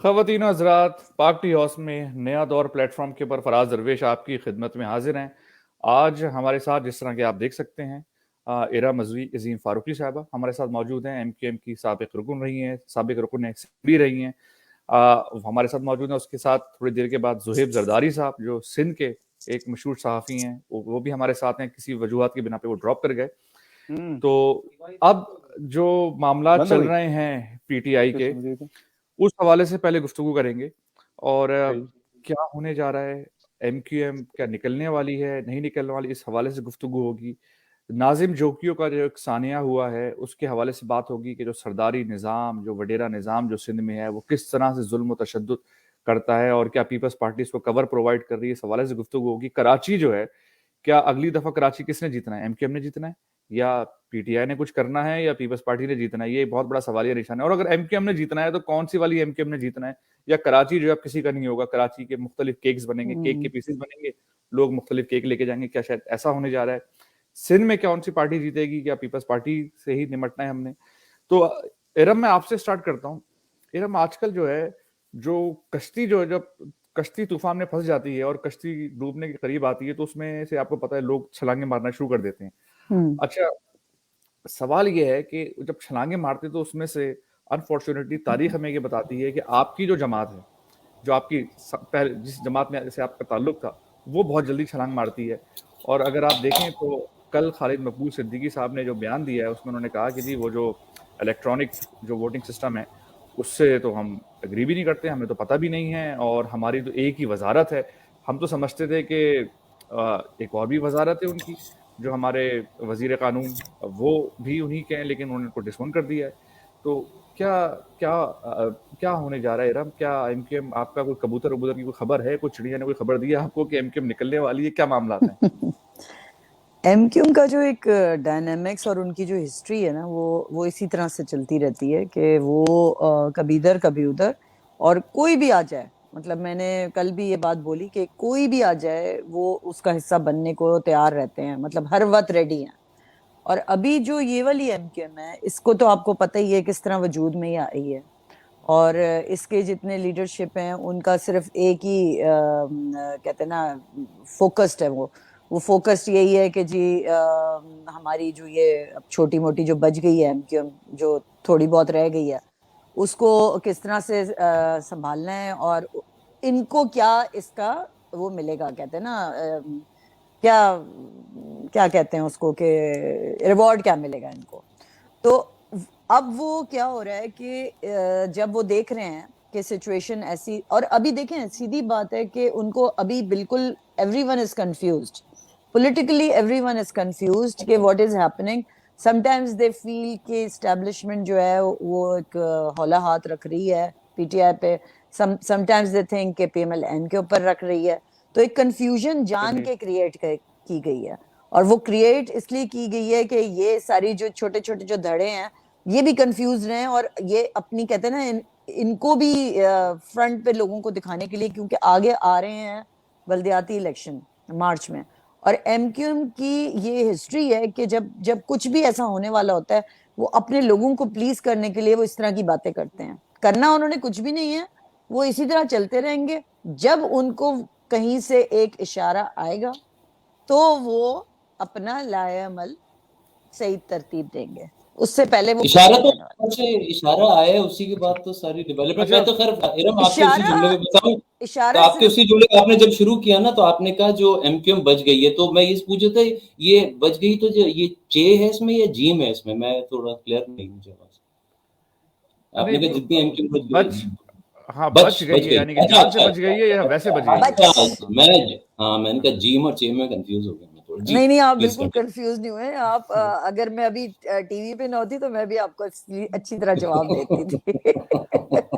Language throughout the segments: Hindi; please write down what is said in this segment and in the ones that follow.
ख़वातीन और हज़रात, पाक टी हाउस में नया दौर प्लेटफॉर्म के ऊपर फराज दरवेश आपकी खिदमत में हाजिर हैं। आज हमारे साथ जिस तरह के आप देख सकते हैं इरा मजवी अजीम फारूकी साहबा हमारे साथ मौजूद हैं। MQM की साबिक रुकन रही हैं, साबिक रुकन असेंबली रही हैं। हमारे साथ मौजूद हैं। उसके साथ थोड़ी देर के बाद ज़ुहैब जरदारी साहब जो सिंध के एक मशहूर सहाफ़ी हैं, वो भी हमारे साथ हैं। किसी वजूहात की बिना पे वो ड्रॉप कर गए। तो अब जो मामला चल रहे हैं PTI के, उस हवाले से पहले गुफ्तगू करेंगे और क्या होने जा रहा है। MQM क्या निकलने वाली है, नहीं निकलने वाली, इस हवाले से गुफ्तगू होगी। नाजिम जोकियों का जो एक सानिया हुआ है उसके हवाले से बात होगी कि जो सरदारी निज़ाम, जो वडेरा निज़ाम जो सिंध में है, वो किस तरह से जुल्म व तशद्दुद करता है और क्या पीपल्स पार्टी इसको कवर प्रोवाइड कर रही है, इस हवाले से गुफ्तगू होगी। कराची जो है, क्या अगली दफा कराची किसने जीतना है? MQM ने जीतना है या PTI ने कुछ करना है या पीपल्स पार्टी ने जीतना है? ये बहुत बड़ा सवालिया निशान है। और अगर MQM ने जीतना है तो कौन सी वाली MQM ने जीतना है, या कराची जो है अब किसी का नहीं होगा। कराची के मुख्तलिफ केक्स बनेंगे, केक के पीसेस बनेंगे, लोग मुख्तलिफ केक लेके जाएंगे, क्या शायद ऐसा होने जा रहा है। सिंध में कौन सी पार्टी जीतेगी, क्या पीपल्स पार्टी से ही निमटना है हमने? तो इरम, मैं आपसे स्टार्ट करता हूँ। इरम, आजकल जो है, जो कश्ती जो है, जब कश्ती तूफान में फंस जाती है और कश्ती डूबने के करीब आती है तो उसमें से आपको पता है लोग छलांगे मारना शुरू कर देते हैं। अच्छा, सवाल ये है कि जब छलांगे मारते तो उसमें से अनफॉर्चुनेटली तारीख हमें ये बताती है कि आपकी जो जमात है, जो आपकी पहले जिस जमात में से आपका ताल्लुक था, वो बहुत जल्दी छलांग मारती है। और अगर आप देखें तो कल खालिद मकबूल सिद्दीकी साहब ने जो बयान दिया है उसमें उन्होंने कहा कि जी वो जो इलेक्ट्रॉनिक जो वोटिंग सिस्टम है उससे तो हम एग्री भी नहीं करते, हमें तो पता भी नहीं है, और हमारी तो एक ही वजारत है। हम तो समझते थे कि एक और भी वजारत है उनकी, जो हमारे वजीर कानून, वो भी उन्हीं के हैं, लेकिन उन्होंने उनको डिसोन कर दिया है। तो क्या क्या क्या होने जा रहा है इरम? क्या MQM, आपका कोई कबूतर वबूतर की कोई खबर है, कोई चिड़िया ने कोई खबर दी है आपको कि MQM निकलने वाली है? क्या मामला है? MQM का जो एक डायनेमिक्स और उनकी जो हिस्ट्री है ना, वो इसी तरह से चलती रहती है कि वो कभी इधर कभी उधर, और कोई भी आ जाए, मतलब मैंने कल भी ये बात बोली कि कोई भी आ जाए वो उसका हिस्सा बनने को तैयार रहते हैं, मतलब हर वक्त रेडी हैं। और अभी जो ये वाली MQM है, इसको तो आपको पता ही है किस तरह वजूद में ही आई है। और इसके जितने लीडरशिप हैं उनका सिर्फ एक ही कहते हैं ना, फोकस्ड है। वो फोकस्ड यही है कि जी हमारी जो ये अब छोटी मोटी जो बच गई है MQM, जो थोड़ी बहुत रह गई है, उसको किस तरह से संभालना है, और इनको क्या इसका वो मिलेगा, कहते हैं ना क्या क्या कहते हैं उसको, कि रिवॉर्ड क्या मिलेगा इनको। तो अब वो क्या हो रहा है कि जब वो देख रहे हैं कि सिचुएशन ऐसी, और अभी देखें सीधी बात है कि उनको अभी बिल्कुल everyone is confused politically, everyone is confused कि what is happening. Sometimes they feel कि establishment जो है वो एक हौला हाथ रख रही है PTI पे, sometimes they think कि PMLN के ऊपर रख रही है। तो एक confusion जान के क्रिएट की गई है, और वो क्रिएट इसलिए की गई है कि ये सारी जो छोटे छोटे जो धड़े हैं ये भी कंफ्यूज रहे हैं, और ये अपनी कहते हैं ना इनको भी फ्रंट पे लोगों को दिखाने के लिए, क्योंकि आगे आ रहे हैं बल्दियाती इलेक्शन मार्च में। और MQM की ये हिस्ट्री है कि जब जब कुछ भी ऐसा होने वाला होता है, वो अपने लोगों को प्लीज करने के लिए वो इस तरह की बातें करते हैं। करना उन्होंने कुछ भी नहीं है, वो इसी तरह चलते रहेंगे। जब उनको कहीं से एक इशारा आएगा तो वो अपना लाएअमल सही तरतीब देंगे, उससे पहले वो इशारा तो इशारा आया उसी के बाद तो सारी डेवलपमेंट। मैं तो खैर इरम आपके उसी जुमले में बताऊं, तो आपके उसी जुमले में आपने जब शुरू किया ना, तो आपने कहा जो MQM बच गई है, तो मैं ये पूछा था ये बच गई तो जो ये चे है इसमें या जीम है इसमें, मैं थोड़ा क्लियर नहीं मुझे आवाज। आपने कहा जितनी MQM बच गई, हाँ बच गई है, यानी कि जान से बच गई है या वैसे बच गई है? मैंने कहा जीम और चे में कंफ्यूज हो गया। नहीं, आप बिल्कुल कंफ्यूज नहीं हुए आप। अगर मैं अभी टीवी पे ना होती तो मैं भी आपको अच्छी तरह जवाब देती थी।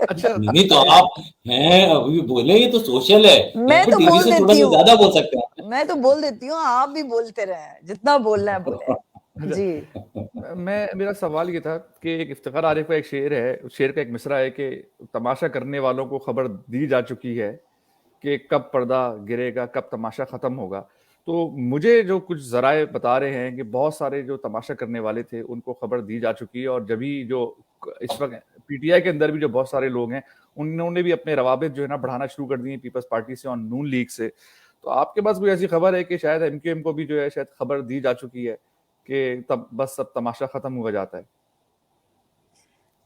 अच्छा, नहीं तो आप हैं अभी बोले, ये तो सोशल है, मैं तो टीवी से थोड़ा सा ज्यादा बोल सकते हैं। मैं तो बोल देती हूँ, आप भी बोलते रहे, जितना बोलना है बोले जी। मेरा सवाल ये था कि एक इफ्तिखार आरिफ का एक शेर है, उस शेर का एक मिसरा है कि तमाशा करने वालों को खबर दी जा चुकी है कि कब पर्दा गिरेगा, कब तमाशा खत्म होगा। तो मुझे जो कुछ जराए बता रहे हैं कि बहुत सारे जो तमाशा करने वाले थे उनको खबर दी जा चुकी है, और जब ही जो इस वक्त पीटीआई के अंदर भी जो बहुत सारे लोग हैं उन्होंने भी अपने रवाबित जो है ना बढ़ाना शुरू कर दिए पीपल्स पार्टी से और नून लीग से। तो आपके पास कोई ऐसी खबर है कि शायद एमक्यूएम को भी जो है शायद खबर दी जा चुकी है कि तब बस सब तमाशा खत्म हुआ जाता है?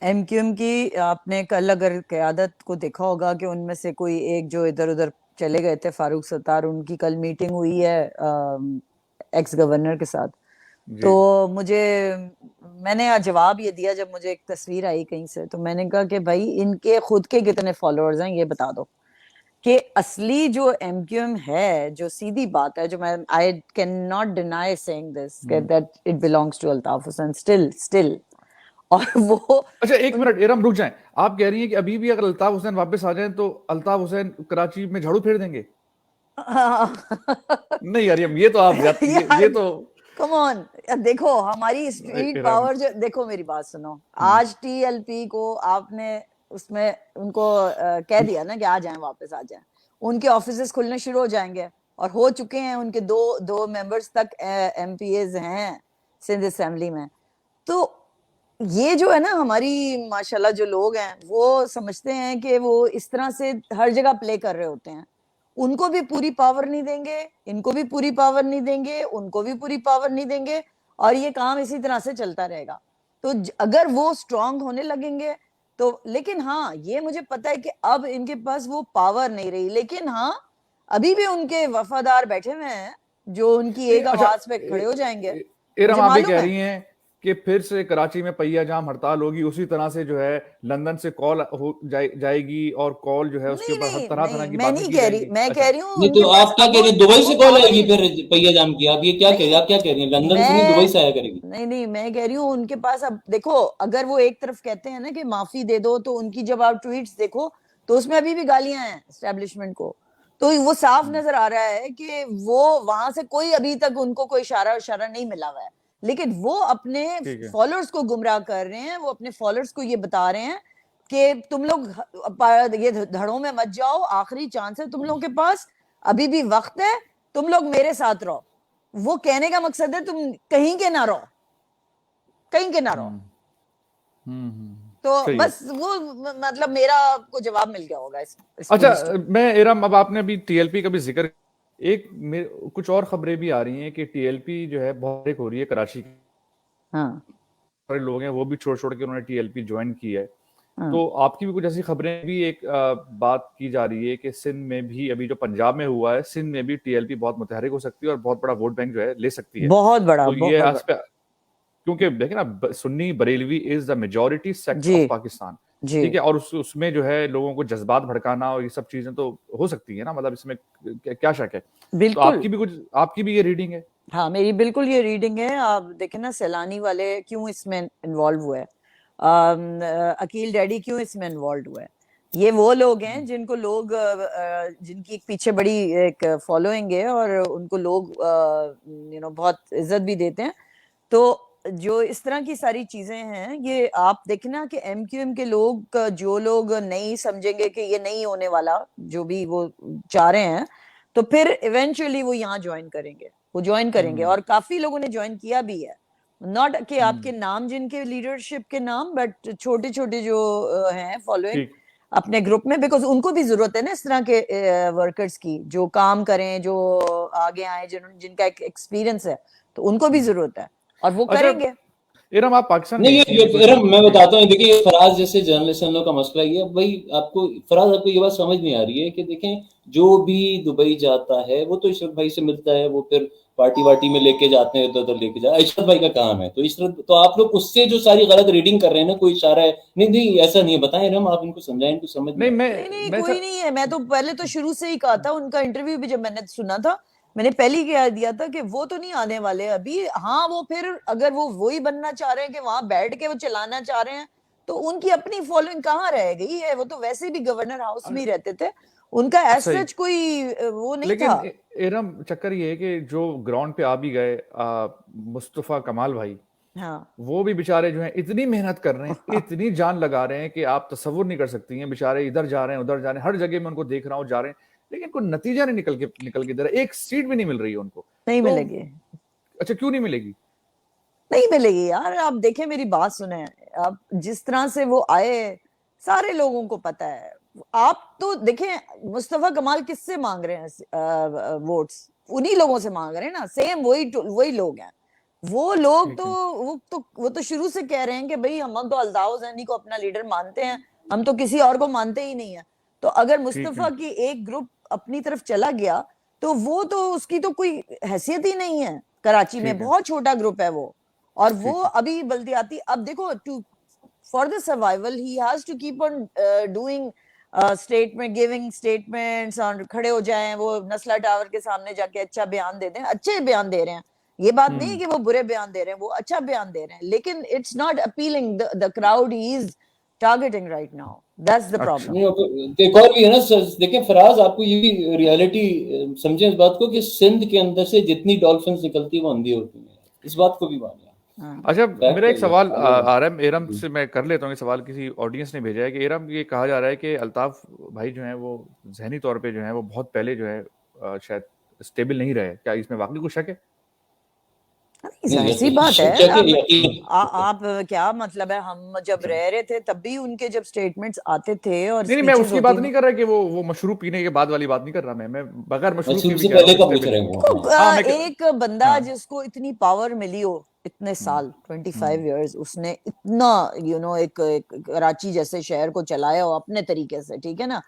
एमक्यूएम की आपने कल अगर क़यादत को देखा होगा कि उनमें से कोई एक जो इधर उधर चले गए थे, फारूक सत्तार, उनकी कल मीटिंग हुई है एक्स गवर्नर के साथ। तो मैंने जवाब ये दिया जब मुझे एक तस्वीर आई कहीं से, तो मैंने कहा कि भाई इनके खुद के कितने फॉलोअर्स हैं ये बता दो कि असली जो एमक्यूएम है, जो सीधी बात है, जो मैं I can not deny saying this that it belongs to Altaf Hussain still और वो अच्छा एक मिनट इरम रुक जाएं, आप कह रही हैं कि अभी भी अगर अल्ताफ हुसैन वापस आ जाएं तो अल्ताफ हुसैन कराची में झाड़ू फेर देंगे? नहीं यार ये तो आप ये तो कम ऑन, देखो हमारी स्ट्रीट पावर जो, देखो मेरी बात सुनो, आज टीएलपी को आपने उसमें उनको कह दिया ना कि आ जाएं, वापस आ जाएं, उनके ऑफिसेस खुलने शुरू हो जाएंगे और हो चुके हैं, उनके दो मेंबर्स तक एमपीएज हैं सिंध असेंबली में। तो ये जो है ना हमारी माशाल्लाह जो लोग हैं वो समझते हैं कि वो इस तरह से हर जगह प्ले कर रहे होते हैं, उनको भी पूरी पावर नहीं देंगे, इनको भी पूरी पावर नहीं देंगे, उनको भी पूरी पावर नहीं देंगे, और ये काम इसी तरह से चलता रहेगा। तो अगर वो स्ट्रांग होने लगेंगे तो, लेकिन हाँ ये मुझे पता है कि अब इनके पास वो पावर नहीं रही, लेकिन हाँ अभी भी उनके वफादार बैठे हुए हैं जो उनकी एक आवाज पे खड़े हो जाएंगे। इरम आप भी कह रही हैं कि फिर से कराची में पहिया जाम हड़ताल होगी, उसी तरह से जो है लंदन से कॉल हो जाएगी और कॉल जो है उसके ऊपर हर तरह की बातें की जाएंगी। मैं कह रही हूँ नहीं, तो आप क्या कह रही हैं, दुबई से कॉल आएगी फिर पहिया जाम की? आप ये क्या कह रही हैं, आप क्या कह रही हैं, लंदन से नहीं दुबई से आया करेगी? नहीं मैं कह रही हूँ उनके पास, अब देखो अगर वो एक तरफ कहते हैं ना कि माफी दे दो, तो उनकी जब आप ट्वीट्स देखो तो उसमें अभी भी गालियां हैं एस्टेब्लिशमेंट को, तो वो साफ नजर आ रहा है कि वो वहां से कोई अभी तक उनको कोई इशारा नहीं मिला हुआ है, लेकिन वो अपने फॉलोअर्स को गुमराह कर रहे हैं, वो अपने फॉलोअर्स को ये बता रहे हैं कि तुम लोग ये धड़ों में मत जाओ, आखिरी चांस है तुम लोगों के पास, अभी भी वक्त है, तुम लोग मेरे साथ रहो। वो कहने का मकसद है तुम कहीं के ना रहो, कहीं के ना रहो। तो बस वो मतलब मेरा आपको जवाब मिल गया होगा इस अच्छा मैं इरम, अब आपने अभी टीएलपी का भी जिक्र, एक कुछ और खबरें भी आ रही हैं कि टीएलपी जो है बहुत हो रही है कराची की। हाँ, सारे लोग हैं वो भी छोड़ के उन्होंने टीएलपी ज्वाइन की है। हाँ। तो आपकी भी कुछ ऐसी खबरें भी, एक बात की जा रही है कि सिंध में भी, अभी जो पंजाब में हुआ है, सिंध में भी टीएलपी बहुत मुतहरिक हो सकती है और बहुत बड़ा वोट बैंक जो है ले सकती है, बहुत बड़ा। तो ये क्योंकि देखें ना, Sunni Barelvi is the majority sect of Pakistan, ठीक है, और उसमें जो है लोगों को जज्बात भड़काना और ये सब चीजें तो हो सकती है ना, मतलब इसमें क्या शक है? बिल्कुल। तो आपकी भी ये रीडिंग है? हाँ मेरी बिल्कुल ये रीडिंग है। आप देखें ना सैलानी वाले क्यों इसमें इन्वॉल्व हुए, अकील डैडी क्यों इसमें इन्वॉल्व हुए, ये वो लोग हैं जिनको लोग जिनकी पीछे बड़ी एक फॉलोइंग है और उनको लोग बहुत इज्जत भी देते हैं। तो जो इस तरह की सारी चीजें हैं, ये आप देखना कि एमक्यूएम के लोग, जो लोग नहीं समझेंगे कि ये नहीं होने वाला जो भी वो चाह रहे हैं, तो फिर इवेंचुअली वो यहाँ ज्वाइन करेंगे, और काफी लोगों ने ज्वाइन किया भी है, नॉट कि आपके नाम जिनके लीडरशिप के नाम, बट छोटे छोटे जो हैं फॉलोइंग अपने ग्रुप में, बिकॉज उनको भी जरूरत है ना इस तरह के वर्कर्स की जो काम करें, जो आगे आए, जिनका एक्सपीरियंस है, तो उनको भी जरूरत है और वो करेंगे। इरम आप पाकिस्तान नहीं, इरम मैं बताता हूँ, देखिए फराज जैसे जर्नलिस्ट का मसला ये भाई, फराज आपको ये बात समझ नहीं आ रही है कि देखें जो भी दुबई जाता है वो तो इशरत भाई से मिलता है, वो फिर पार्टी में लेके जाते हैं, इधर लेके जाते, इशरत भाई का काम है, तो इशरत, तो आप लोग उससे जो सारी गलत रीडिंग कर रहे हैं ना, कोई इशारा है? नहीं ऐसा नहीं है, बताएं इरम, आप इनको समझाएं, इनको समझ नहीं कोई नहीं है। मैं तो पहले तो शुरू से ही कहा था, उनका इंटरव्यू भी जब मैंने सुना था, मैंने पहले ही कह दिया था कि वो तो नहीं आने वाले अभी। हाँ वो फिर अगर वो वही बनना चाह रहे हैं कि वहां बैठ के वो चलाना चाह रहे हैं, तो उनकी अपनी फॉलोइंग कहाँ रह गई है? वो तो वैसे भी गवर्नर हाउस में ही रहते थे, उनका एज सच कोई वो नहीं था। लेकिन एरम चक्कर ये है कि जो ग्राउंड पे आ भी गए मुस्तफा कमाल भाई, हाँ, वो भी बेचारे जो हैं इतनी मेहनत कर रहे हैं, इतनी जान लगा रहे हैं कि आप तसव्वुर नहीं कर सकती हैं। बेचारे इधर जा रहे हैं, उधर जा रहे हैं, हर जगह में उनको देख रहा हूँ जा रहे हैं, लेकिन कोई नतीजा नहीं निकल के दे रहा, एक सीट भी नहीं मिल रही है उनको। नहीं मिलेगी। अच्छा क्यों नहीं मिलेगी? नहीं मिलेगी यार, आप देखें मेरी बात सुने, अब जिस तरह से वो आए सारे लोगों को पता है। आप तो देखें मुस्तफा कमाल किससे मांग रहे हैं वोट्स, उन्हीं लोगों से मांग रहे हैं ना, सेम वही लोग हैं। वो लोग तो वो तो शुरू से कह रहे हैं कि भाई हम तो अल्ताफ हुसैनी को अपना लीडर मानते हैं, हम तो किसी और को मानते ही नहीं है। तो अगर मुस्तफा की एक ग्रुप अपनी तरफ चला गया तो वो तो उसकी तो कोई हैसियत ही नहीं है। कराची में बहुत छोटा ग्रुप है वो, और वो अभी बल्दियाती, अब देखो to for the survival he has to keep on doing statement, giving statements, और खड़े हो जाएं वो नस्ला टावर के सामने जाके अच्छा बयान दे दें। अच्छे बयान दे रहे हैं, ये बात नहीं कि वो बुरे बयान दे रहे हैं, वो अच्छा बयान दे रहे हैं, लेकिन it's not appealing the crowd he is targeting right now, that's the problem. एक और भी है ना देखिए फराज, आपको ये भी रियलिटी समझे इस बात को कि सिंध के अंदर से जितनी डॉल्फिन्स निकलती है वो अंधी होती है, इस बात को भी मानिए। अच्छा, मेरा एक सवाल आ रहा है एरम से, मैं कर लेता हूँ। सवाल किसी ऑडियंस ने भेजा है कि एरम, ये कहा जा रहा है कि अल्ताफ भाई जो है वो जहनी तौर पे जो है वो बहुत पहले जो है शायद स्टेबल नहीं रहे, क्या इसमें वाकई कुछ शक है? ऐसी बात है। आप क्या मतलब है, हम जब रह रहे थे तब भी उनके जब स्टेटमेंट्स आते थे और नहीं, मैं उसकी बात नहीं कर रहा कि वो मशरूब पीने के बाद वाली बात नहीं कर रहा, मैं बगैर मशरूब से पहले का पूछ रहा हूं। एक बंदा जिसको इतनी पावर मिली हो इतने साल, 25 इयर्स, उसने इतना एक कराची जैसे शहर को चलाया हो अपने तरीके से, ठीक है ना,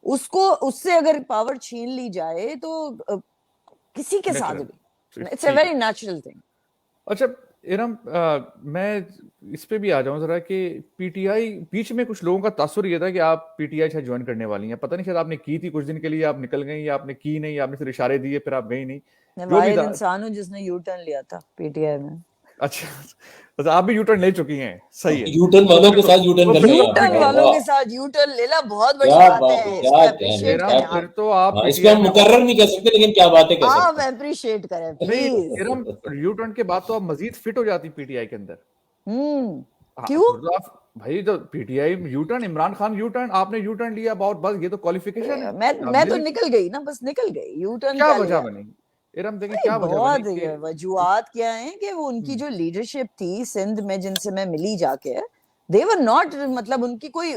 उसको उससे अगर पावर छीन ली जाए तो किसी के साथ भी, it's a very natural thing. अच्छा इरम, मैं इस पे भी आ जाऊं जरा कि पीटीआई, बीच में कुछ लोगों का तासुर ये था कि आप पीटीआई शायद ज्वाइन करने वाली हैं, पता नहीं शायद आपने की थी कुछ दिन के लिए, आप निकल गई, या आपने की नहीं, आपने सिर्फ इशारे दिए फिर आप गई नहीं। मैं वाहिद इंसान हूं जिसने यू टर्न लिया था पीटीआई में। अच्छा, तो आप भी यू टर्न ले चुकी हैं, सही है। यू टर्न वालों के साथ यू टर्न करना, यू टर्न वालों के साथ यू टर्न लेना बहुत बड़ी बात है, इसको अप्रिशिएट करें। फिर तो आप इसको हम मुकर्रर नहीं कर सकते, लेकिन क्या बात है कह सकते हैं, आप अप्रिशिएट करें प्लीज। इरम, यू टर्न के बाद तो आप मजीद फिट हो जाती पीटीआई के अंदर। क्यों? तो आप भाई, तो PTI U turn, Imran Khan U turn, आपने यू टर्न लिया, बहुत बस ये तो क्वालिफिकेशन है। मैं तो निकल गई ना, बस निकल गई। यू टर्न क्या वजह बनी इरम? देखिए क्या बहुत वजूहात क्या है कि वो उनकी जो लीडरशिप थी सिंध में जिनसे मैं मिली जाके, दे वर नॉट, मतलब उनकी कोई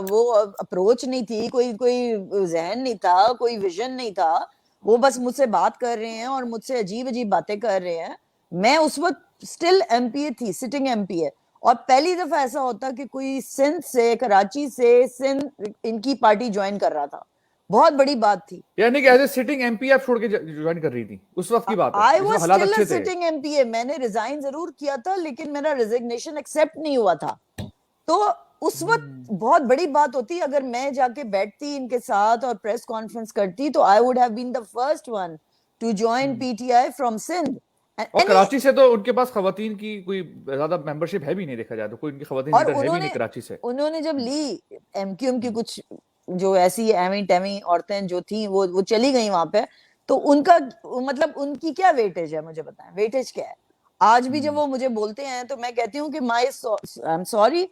वो अप्रोच नहीं थी, कोई जहन नहीं था, कोई विजन नहीं था। वो बस मुझसे बात कर रहे हैं और मुझसे अजीब अजीब बातें कर रहे हैं। मैं उस वक्त स्टिल एमपीए थी, सिटिंग एमपीए, और पहली दफा ऐसा होता कि कोई सिंध से, कराची से सिंध इनकी पार्टी ज्वाइन कर रहा था, बहुत बड़ी बात थी। यानी कि एज ए सिटिंग एमपी आप छोड़ के ज्वाइन कर रही थी, उस वक्त की बात है। I was still a sitting MPa, मैंने रिजाइन जरूर किया था लेकिन मेरा रेजिग्नेशन एक्सेप्ट नहीं हुआ था। तो उस वक्त बहुत बड़ी बात होती, अगर मैं जाके बैठती इनके साथ और प्रेस कॉन्फ्रेंस करती तो I would have been the first one to join PTI from Sindh. और कराची से तो उनके पास खवातीन की कोई ज्यादा मेंबरशिप है भी नहीं, देखा जाए तो कोई उनकी खवातीन लीडर है भी नहीं कराची से। उन्होंने जब ली एमक्यूएम की कुछ जो ऐसी एवी टेमी औरतें जो थी वो चली गई वहां पे, तो उनका मतलब उनकी क्या वेटेज है, मुझे बताएं वेटेज क्या है। आज भी जब वो मुझे बोलते हैं तो मैं कहती हूँ कि I am sorry,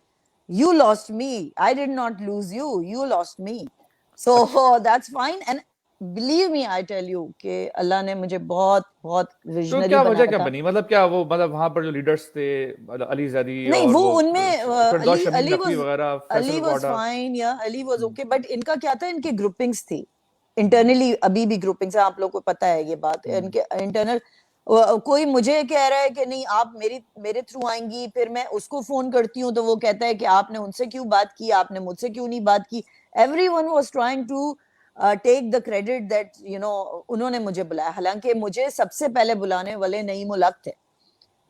you lost me, I did not lose you, you lost me, so that's fine, and believe me I tell you कि अल्लाह ने मुझे बहुत विजनरी तो क्या वजह क्या बनी, मतलब क्या वो, मतलब वहां पर जो लीडर्स थे अली ज़ैदी नहीं, और वो उनमें अली वाज फाइन, या अली वाज ओके, बट इनका क्या था, इनकी ग्रुपिंग्स थी इंटरनली, अभी भी ग्रुपिंग्स है, आप लोग को पता है ये बात, इनके इंटरनल। कोई मुझे कह रहा है कि नहीं आप मेरे थ्रू आएंगी, फिर मैं उसको फोन करती हूँ तो वो कहता है कि आपने उनसे क्यों बात की, आपने मुझसे क्यों नहीं बात की। Everyone was trying to take the credit that उन्होंने मुझे बुलाया, हालांकि मुझे सबसे पहले बुलाने वाले नईम उल हक थे।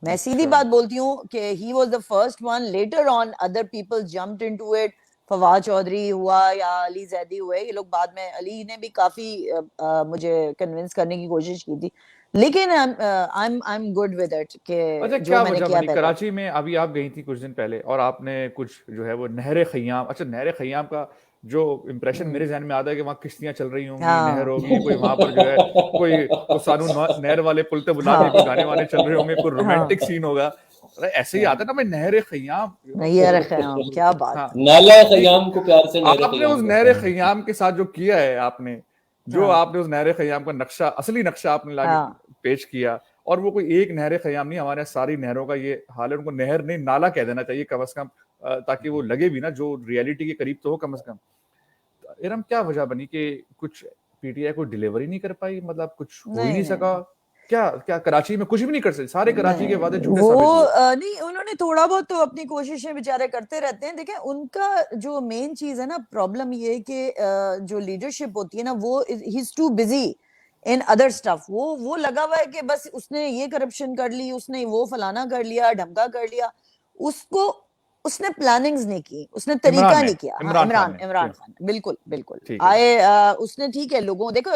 मैं सीधी बात बोलती हूँ कि he was the first one, later on other people jumped into it, Fawad Chaudhry हुआ या अली ज़ैदी हुए, ये लोग बाद में, अली ने भी काफी मुझे कन्विंस करने की कोशिश की थी, लेकिन I am good with it कि अच्छा, क्या वजह बनी कराची में? अभी आप गई थी कुछ दिन पहले और आपने कुछ जो है वो नहर खयाम, अच्छा नहर खयाम का जो इम्प्रेशन मेरे जहन में आता है कि वहाँ किश्तियां चल रही होंगी, नहर होगी, कोई वहां पर जो है कोई सानू नहर वाले पुल पे बुला के गाने वाने चल रहे होंगे, कोई रोमांटिक सीन होगा, ऐसे ही आता है ना भाई, नहर खयाम, नहर खयाम क्या बात, नाला खयाम को प्यार से आपने उस नहर खयाम के साथ जो किया है, आपने जो आपने उस नहर खयाम का नक्शा, असली नक्शा आपने लाके पेश किया, और वो कोई एक नहर ख़याम नहीं, हमारे यहाँ सारी नहरों का ये हाल है। उनको नहर नहीं नाला कह देना चाहिए कम से कम, ताकि वो लगे भी ना, जो रियलिटी के करीब तो हो कम से कम। इरम, क्या वजह बनी कि कुछ पीटीआई को डिलीवरी नहीं कर पाई, मतलब कुछ हो ही नहीं सका? क्या क्या कराची में कुछ भी नहीं कर सकते? सारे कराची के वादे झूठे साबित हुए। नहीं, उन्होंने थोड़ा बहुत तो अपनी कोशिशें बेचारे करते रहते हैं। देखें, उनका जो मेन चीज है ना, प्रॉब्लम ये है कि जो लीडरशिप होती है ना, वो he is too busy in other stuff. वो लगा हुआ है कि बस उसने ये करप्शन कर ली, उसने वो फलाना कर लिया, ढमका कर लिया। उसको उसने प्लानिंग्स नहीं की, उसने तरीका नहीं किया। इमरान खान बिल्कुल बिल्कुल आए, उसने ठीक है लोगों, देखो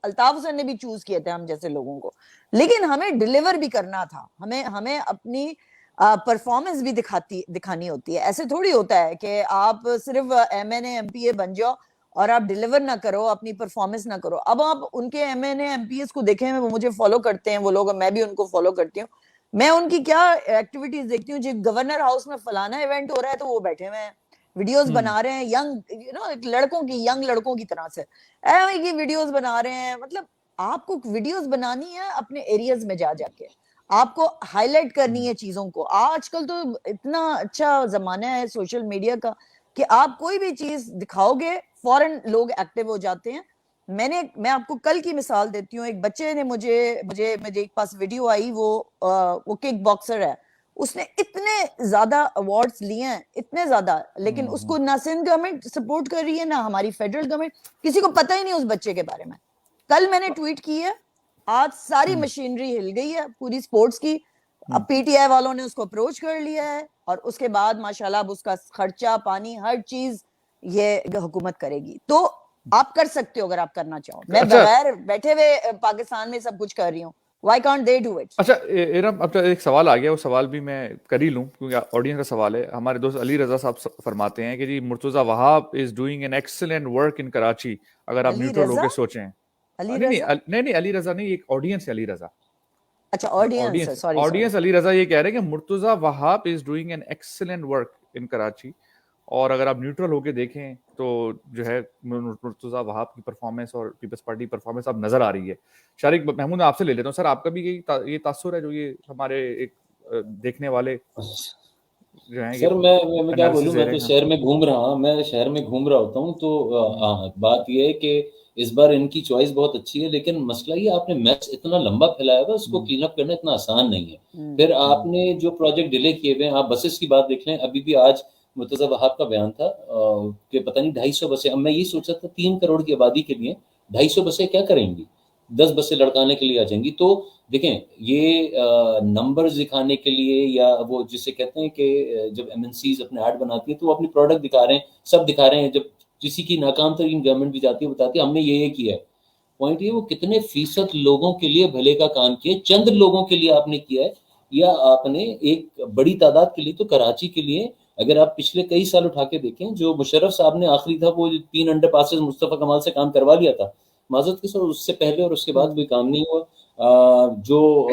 अल्ताफ हुसैन ने भी चूज किए थे हम जैसे लोगों को, लेकिन हमें डिलीवर भी करना था। हमें अपनी परफॉर्मेंस भी दिखानी होती है। ऐसे थोड़ी होता है कि आप सिर्फ एमएनए एमपीए बन जाओ और आप डिलीवर ना करो, अपनी परफॉर्मेंस ना करो। अब आप उनके एमएनए एमपीएस को देखें, वो मुझे फॉलो करते हैं वो लोग, मैं भी उनको फॉलो करती हूँ। मैं उनकी क्या एक्टिविटीज देखती हूँ, जो गवर्नर हाउस में फलाना इवेंट हो रहा है तो वो बैठे हुए हैं, वीडियोस बना रहे हैं, यंग लड़कों की तरह से ये वीडियोस बना रहे हैं। मतलब आपको वीडियोस बनानी है अपने एरियाज में जाके, आपको हाईलाइट करनी है चीजों को। आजकल तो इतना अच्छा जमाना है सोशल मीडिया का कि आप कोई भी चीज दिखाओगे, फौरन लोग एक्टिव हो जाते हैं। मैं आपको कल की मिसाल देती हूँ। एक बच्चे ने मुझे एक पास वीडियो आई, वो किक बॉक्सर है, उसने इतने ज्यादा अवार्ड्स लिए हैं, इतने ज्यादा, लेकिन उसको ना सिंध गवर्नमेंट सपोर्ट कर रही है ना हमारी फेडरल गवर्नमेंट, किसी को पता ही नहीं उस बच्चे के बारे में। कल मैंने ट्वीट की है, आज सारी मशीनरी हिल गई है पूरी स्पोर्ट्स की। अब पीटीआई वालों ने उसको अप्रोच कर लिया है और उसके बाद माशाल्लाह अब उसका खर्चा पानी हर चीज ये हुकूमत करेगी। तो आप कर सकते हो अगर आप करना चाहो। मैं बगैर बैठे हुए पाकिस्तान में सब कुछ कर रही हूँ, Why can't they do it? अच्छा इरम, अब तो एक सवाल आ गया, वो सवाल भी मैं कर ही लूँ क्योंकि ऑडियंस का सवाल है। हमारे दोस्त अली रजा साहब फरमाते हैं कि जी Murtaza Wahab is doing an excellent work in Karachi, अगर आप न्यूट्रल होकर सोचें। नहीं, अली रजा नहीं, एक ऑडियंस है अली रजा। अच्छा, ऑडियंस अली रजा ये कह रहे हैं कि Murtaza Wahab is doing an excellent work in Karachi, और अगर आप न्यूट्रल होके देखें तो जो है मुर्तजा वहाब की परफॉर्मेंस और पीपल्स पार्टी परफॉर्मेंस अब नजर आ रही है। शारिक महमूद, आपसे ले लेता हूँ सर, आपका भी ये तासुर है जो ये हमारे एक देखने वाले जो हैं? सर मैं क्या बोलूँ, मैं तो शहर में घूम रहा होता हूँ, तो बात ये है कि इस बार इनकी चॉइस बहुत अच्छी है, लेकिन मसला ये आपने मैच इतना लंबा फैलाया हुआ, उसको क्लीन अप करना इतना आसान नहीं है। फिर आपने जो प्रोजेक्ट डिले किए हुए हैं, आप बसेस की बात देख लें, अभी भी आज मुर्तजा वहाब का बयान था कि पता नहीं 250 बसें। अब मैं ये सोचा था 3 करोड़ की आबादी के लिए 250 बसें क्या करेंगी, 10 बसें लड़काने के लिए आ जाएंगी। तो देखें, ये नंबर्स दिखाने के लिए, या वो जिसे कहते हैं कि जब एमएनसीज अपने ऐड बनाती है तो वो अपनी प्रोडक्ट दिखा रहे हैं, सब दिखा रहे हैं। जब किसी की नाकाम तरीन गवर्नमेंट भी जाती है, बताती है हमने ये किया है। पॉइंट ये, वो कितने फीसद लोगों के लिए भले का काम किया, चंद लोगों के लिए आपने किया है, या आपने एक बड़ी तादाद के लिए। तो कराची के लिए अगर आप पिछले कई साल उठा के देखें, जो मुशर्रफ साहब ने आखिरी था वो 3 अंडर पासेस मुस्तफा कमाल से काम करवा लिया था, माजरत के साथ उससे पहले और उसके बाद कोई काम नहीं हुआ।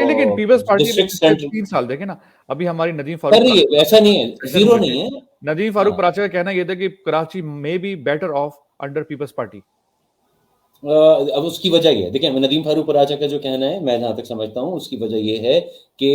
लेकिन पीपल्स पार्टी ने 3 साल देखे ना, अभी हमारी नदीम फारूक कर रही है, ऐसा नहीं है, जीरो नहीं है। नदीम फारूक पराचा का कहना यह था कि Karachi may be better off under Peoples Party. अब उसकी वजह ये है, देखिए नदीम फारूक पराचा का जो कहना है, मैं जहां तक समझता हूं उसकी वजह ये है कि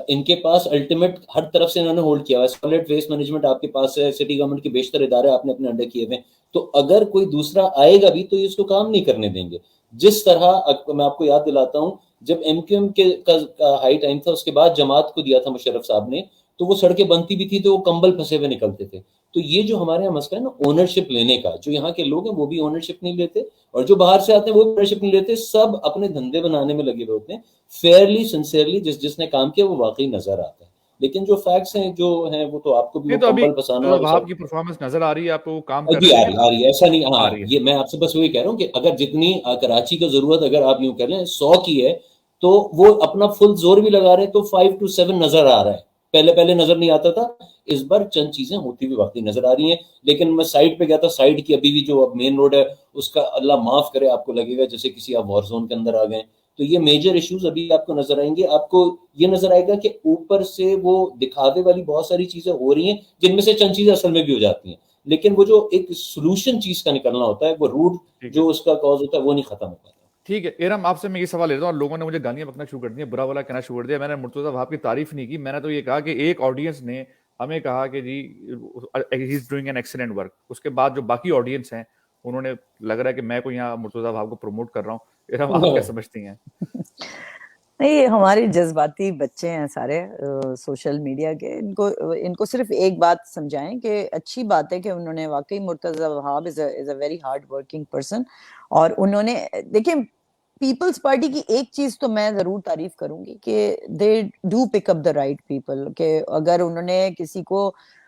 इनके पास अल्टीमेट हर तरफ से इन्होंने होल्ड किया हुआ है। सॉलिड वेस्ट मैनेजमेंट आपके पास है, सिटी गवर्नमेंट के बेशतर इदारे आपने अपने अंडर किए हुए, तो अगर कोई दूसरा आएगा भी तो ये इसको काम नहीं करने देंगे। जिस तरह मैं आपको याद दिलाता हूं, जब एमक्यूएम का हाई टाइम था, उसके बाद जमात को दिया था मुशर्रफ साहब ने, तो वो सड़कें बनती भी थी तो वो कंबल फंसे हुए निकलते थे। तो ये जो हमारे यहाँ मसला है ना ओनरशिप लेने का, जो यहाँ के लोग हैं वो भी ओनरशिप नहीं लेते, और जो बाहर से आते हैं वो भी ओनरशिप नहीं लेते, सब अपने धंधे बनाने में लगे हुए होते हैं। फेयरली सिंसियरली जिसने काम किया वो वाकई नजर आता है, लेकिन जो फैक्ट्स हैं जो हैं वो तो आपको भी तो कंबल फंसाना और आपकी परफॉर्मेंस नजर आ रही है, आपको काम कर रही है, आ रही है, ऐसा नहीं। हाँ, ये मैं आपसे बस वही कह रहा हूँ कि अगर जितनी कराची का जरूरत अगर आप यूं कर लें 100 की है, तो वो अपना फुल जोर भी लगा रहे हैं, तो 5 to 7 नजर आ रहा है। पहले नजर नहीं आता था, इस बार चंद चीजें होती हुई वाकई नजर आ रही हैं। लेकिन मैं साइड पे गया था, साइड की अभी भी जो अब मेन रोड है उसका अल्लाह माफ करे आपको लगेगा जैसे किसी आप वॉर जोन के अंदर आ गए। तो ये मेजर इश्यूज अभी आपको नजर आएंगे। आपको ये नजर आएगा कि ऊपर से वो दिखावे वाली बहुत सारी चीजें हो रही हैं, जिनमें से चंद चीजें असल में भी हो जाती हैं, लेकिन वो जो एक सोल्यूशन चीज का निकलना होता है, वो रूट जो उसका कॉज होता है वो नहीं खत्म होता। ठीक है इरम, आपसे मैं ये सवाल लेता हूँ, लोगों ने मुझे गालियां बकना शुरू कर दी, बुरा भला कहना शुरू कर दिया। मैंने मुर्तजा वहाब की तारीफ नहीं की, मैंने तो ये कहा कि एक ऑडियंस ने हमें कहा कि जी he is doing an excellent work. उसके बाद जो बाकी ऑडियंस हैं उन्होंने, लग रहा है कि मैं कोई यहाँ मुर्तजा वहाब को प्रमोट कर रहा हूँ। इरम, आप क्या समझती हैं? नहीं, हमारे जज्बाती बच्चे हैं सारे सोशल मीडिया के। इनको सिर्फ एक बात समझाएं कि अच्छी बात है कि उन्होंने वाकई, Murtaza Wahab is a very hard working person. और उन्होंने, देखिए, पीपल्स पार्टी की एक चीज तो मैं जरूर तारीफ करूंगी कि they do pick up the right people. कि अगर उन्होंने किसी को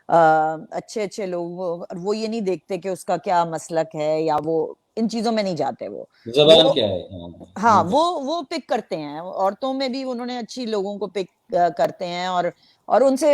अच्छे अच्छे लोगों, वो ये नहीं देखते कि उसका क्या मसलक है, या वो इन चीजों में नहीं जाते। वो जबान क्या है, हाँ, वो पिक करते हैं। औरतों में भी उन्होंने अच्छी लोगों को पिक करते हैं और उनसे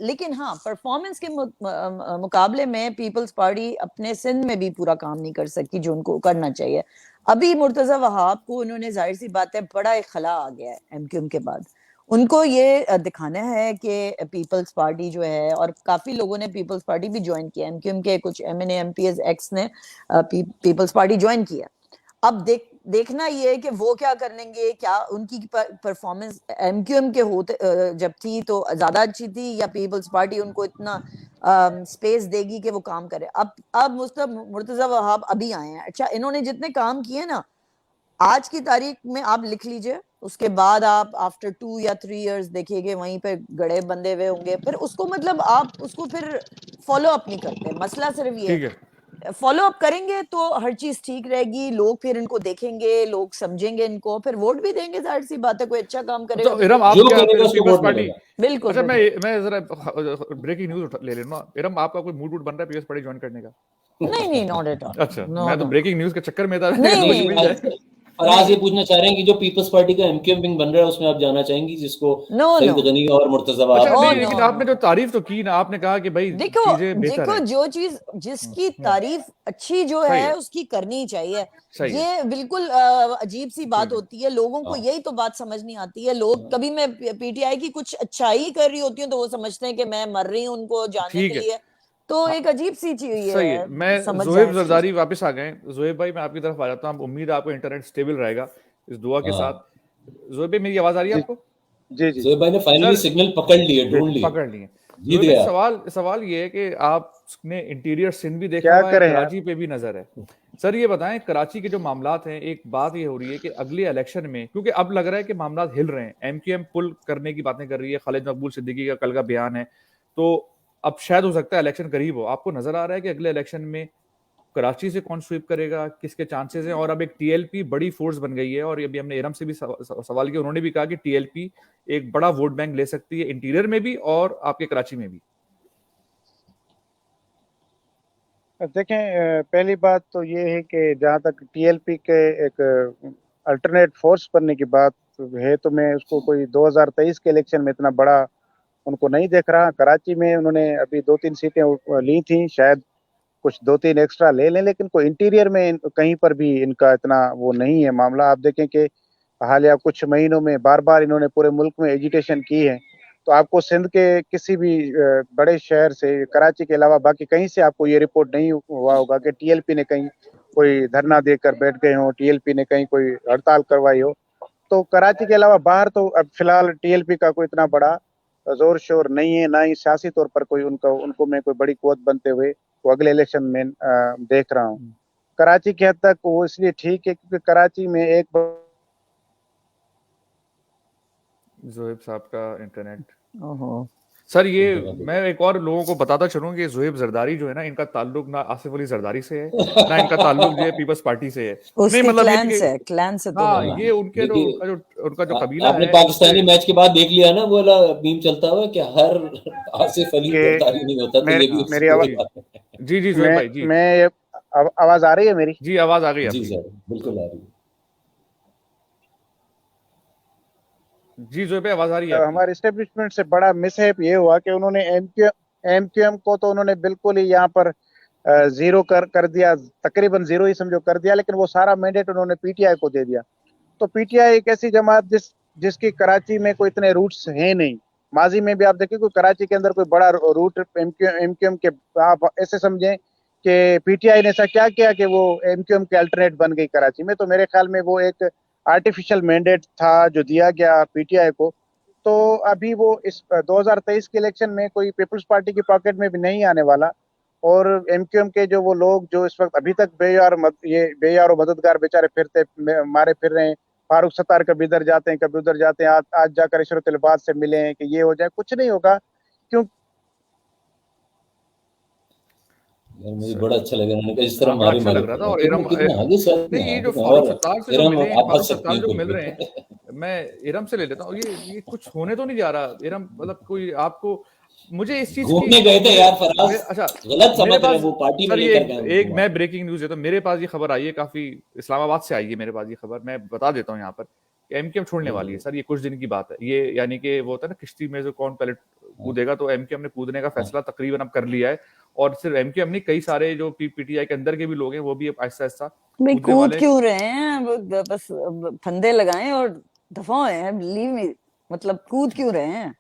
लेकिन हाँ, परफॉर्मेंस के मुकाबले में पीपल्स पार्टी अपने सिंध में भी पूरा काम नहीं कर सकी जो उनको करना चाहिए। अभी मुर्तजा वहाब को उन्होंने, जाहिर सी बात है, बड़ा एक खला आ गया है एमक्यूएम के बाद। उनको ये दिखाना है कि पीपल्स पार्टी जो है, और काफी लोगों ने पीपल्स पार्टी भी ज्वाइन किया, एमक्यूएम के कुछ एमएनए एमपीएस एक्स ने पीपल्स पार्टी ज्वाइन किया। अब देखना ये है कि वो क्या करेंगे, क्या उनकी परफॉर्मेंस एमक्यूएम के होते जब थी तो ज्यादा अच्छी थी, या पीपल्स पार्टी उनको इतना स्पेस देगी कि वो काम करे। अब मुर्तजा वहाब अभी आए हैं। अच्छा, इन्होंने जितने काम किए ना, आज की तारीख में आप लिख लीजिए, उसके बाद आप आफ्टर 2 या 3 इयर्स देखिएगे वहीं पे गड़े बंधे हुए होंगे। फिर उसको, मतलब आप उसको फिर फॉलो अप नहीं करते। मसला सिर्फ ये ठीक है, फॉलो अप करेंगे तो हर चीज ठीक रहेगी, लोग फिर इनको देखेंगे, लोग समझेंगे इनको, फिर वोट भी देंगे। जाहिर सी बात है, कोई अच्छा काम करेगा तो तो इरम, आप जो क्या करेगा फिर उसको पीपल्स वोट पार्टी? मिलेगा। बिल्कुल अच्छा, बिल्कुल। मैं जरा ब्रेकिंग न्यूज ले लेना। इरम, आपका कोई मूड वूड बन रहा है पीपल्स पार्टी ज्वाइन करने का? नहीं नहीं, नॉट एट ऑल। अच्छा, नो मैं तो नो, ब्रेकिंग न्यूज के चक्कर में था, मैंने कहा नहीं कुछ नहीं मिल नहीं जाए। और आज ये नहीं, पूछना चाह रहे हैं कि जो पीपल्स पार्टी का एमक्यूएम विंग बन रहा है उसमें आप जाना चाहेंगी, जिसको नो नो, सईद गनी और मुर्तजा अच्छा वहाब ओ नहीं, नो लेकिन नो। आपने जो तारीफ तो की ना, आपने कहा कि भाई देखो चीजें बेहतर देखो, हैं। जो चीज जिसकी तारीफ अच्छी जो सही है है, उसकी करनी चाहिए। सही है। ये बिल्कुल अजीब सी बात ठीक है, होती है, लोगों को हाँ। यही तो बात समझ नहीं आती है। लोग कभी, मैं पीटीआई की कुछ अच्छाई कर रही होती हूँ तो वो समझते हैं कि मैं मर रही हूँ उनको जानने के ठीक है। लिए। तो हाँ, एक अजीब सी चीज ये सही है। है, मैं समझ जाए जोहेब इस चीज जरदारी को। वापस आ गए। जोहेब भाई, मैं आपकी तरफ आ जाता हूँ। उम्मीद है आपको इंटरनेट स्टेबल रहेगा इस दुआ के साथ। हाँ, जोहेब भाई, मेरी आवाज आ रही है जी आपको? जी जी जोहेब भाई ने फाइनली सर, सिग्नल पकड़ लिए, जी। ढूंढ लिए, पकड़ लिए। जीत जोहेब भाई, गया। सवाल सवाल ये है कि आपने इंटीरियर सिंध भी देखा क्या हुआ है, करें यार। कराची पे भी नजर है। सर ये बताएं, कराची के जो मामलात हैं, एक बात ये हो रही है कि अगले इलेक्शन में, क्योंकि अब लग रहा है कि मामलात हिल रहे हैं, एमक्यूएम पुल करने की बातें कर रही है, खालिद मकबूल सिद्दीकी का कल का बयान है, तो अब शायद हो सकता है इलेक्शन करीब हो। आपको नजर आ रहा है कि अगले इलेक्शन में कराची से कौन स्वीप करेगा, किसके चांसेस हैं? और अब एक टीएलपी बड़ी फोर्स बन गई है, और अभी हमने इरम से भी सवाल किया, उन्होंने भी कहा कि टीएलपी एक बड़ा वोट बैंक ले सकती है, इंटीरियर में भी और आपके कराची में भी। देखें, पहली बात तो ये है कि जहाँ तक टीएलपी के एक अल्टरनेट फोर्स बनने की बात है, तो मैं उसको कोई 2023 के इलेक्शन में इतना बड़ा उनको नहीं देख रहा। कराची में उन्होंने अभी 2-3 सीटें ली थी, शायद कुछ 2-3 एक्स्ट्रा ले लें, लेकिन कोई इंटीरियर में कहीं पर भी इनका इतना वो नहीं है मामला। आप देखें कि हालिया कुछ महीनों में बार बार इन्होंने पूरे मुल्क में एजिटेशन की है, तो आपको सिंध के किसी भी बड़े शहर से, कराची के अलावा बाकी कहीं से आपको ये रिपोर्ट नहीं हुआ होगा कि टीएलपी ने कहीं कोई धरना देकर बैठ गए हो, टीएलपी ने कहीं कोई हड़ताल करवाई हो। तो कराची के अलावा बाहर तो अब फिलहाल टीएलपी का कोई इतना बड़ा जोर शोर नहीं है, ना ही सियासी तौर पर कोई उनको मैं कोई बड़ी कुव्वत बनते हुए वो अगले इलेक्शन में देख रहा हूँ। कराची की हद तक वो इसलिए ठीक है क्योंकि कराची में एक जोहेब साहब का इंटरनेट। ओहो, सर ये मैं एक और लोगों को बताता चलूं कि जोहेब जरदारी जो है ना, इनका ताल्लुक ना आसिफ अली जरदारी से है, ना इनका ताल्लुक जो है पीपल्स पार्टी से है। नहीं उसके मतलब क्लैन इनके, से, क्लैन से तो हाँ, है। ये उनके जो देखिए, उनका जो कबीला आपने है पाकिस्तानी उससे। मैच के बाद देख लिया ना, वो वाला मीम चलता हुआ कि हर आसिफ अली के जरदारी नहीं होता, तो ये भी मेरी उसकी जी होता है। जी जी, जोहेब भाई जी। मैं आवाज आ रही है मेरी? जी, आवाज आ गई जी आपकी। सर, बिल्कुल आ रही है। जी जोहेब भाई, आवाज आ रही है आपकी। हमारे इस्टेब्लिशमेंट से बड़ा मिसहैप ये हुआ कि उन्होंने एमक्यूएम को तो उन्होंने बिल्कुल ही यहाँ पर जीरो कर दिया, तकरीबन जीरो ही समझो कर दिया, लेकिन वो सारा मैंडेट उन्होंने पीटीआई को दे दिया। तो पीटीआई एक ऐसी जमात जिसकी कराची में कोई इतने रूट्स हैं नहीं। माजी में भी आप देखिए, कोई कराची के अंदर कोई बड़ा रूट एमक्यूएम के, आप ऐसे समझें कि पीटीआई ने ऐसा क्या किया कि वो एमक्यूएम के अल्टरनेट बन गई कराची में। तो मेरे ख्याल में वो एक आर्टिफिशियल मैंडेट था जो दिया गया पीटीआई को। तो अभी वो इस 2023 के इलेक्शन में कोई पीपल्स पार्टी की पॉकेट में भी नहीं आने वाला। और एमक्यूएम के जो वो लोग जो इस वक्त अभी तक बेयार और मददगार बेचारे मारे फिर रहे हैं। फारूक सत्तार कभी इधर जाते हैं कभी उधर जाते हैं, आज जाकर इशरत इल्बाद से मिले हैं कि ये हो जाए, कुछ नहीं होगा। क्यों यार मुझे बड़ा अच्छा लगा उन्होंने कहा इस तरह बड़ा मारे अच्छा मारे लग रहा था। फिर और रहे इरम हैं। कितना आगे सर नहीं, ये जो और फारूक सत्तार से जो इरम मिले हैं, आप हंस फारूक सकती सत्तार हैं जो खुद मिल भी। रहे हैं, मैं इरम से ले लेता हूँ। ये कुछ होने तो नहीं जा रहा इरम, मतलब कोई आपको, मुझे इस चीज की घूमने गए थे यार फराज, अच्छा गलत मेरे समझ रहे पास हैं, वो पार्टी में सर ये लेकर गए एक उनको। मैं ब्रेकिंग न्यूज देता हूँ। मेरे पास ये खबर आई है, काफी इस्लामाबाद से आई है मेरे पास ये खबर, मैं बता देता हूँ यहाँ पर। एमकेएम छोड़ने वाली है सर, ये कुछ दिन की बात है ये, यानी कि वो होता है ना किश्ती में जो कौन पहले कूदेगा, तो एमकेएम ने कूदने का फैसला तकरीबन अब कर लिया है। और सिर्फ एमकेएम नहीं, कई सारे जो पीटीआई के अंदर के भी लोग हैं वो भी अब आहिस्ता आहिस्ता भाई कूदने कूद वाले। क्यों रहे हैं, वो बस फंदे लगाएं और दफा हैं, बिलीव मी। मतलब कूद क्यों रहे हैं?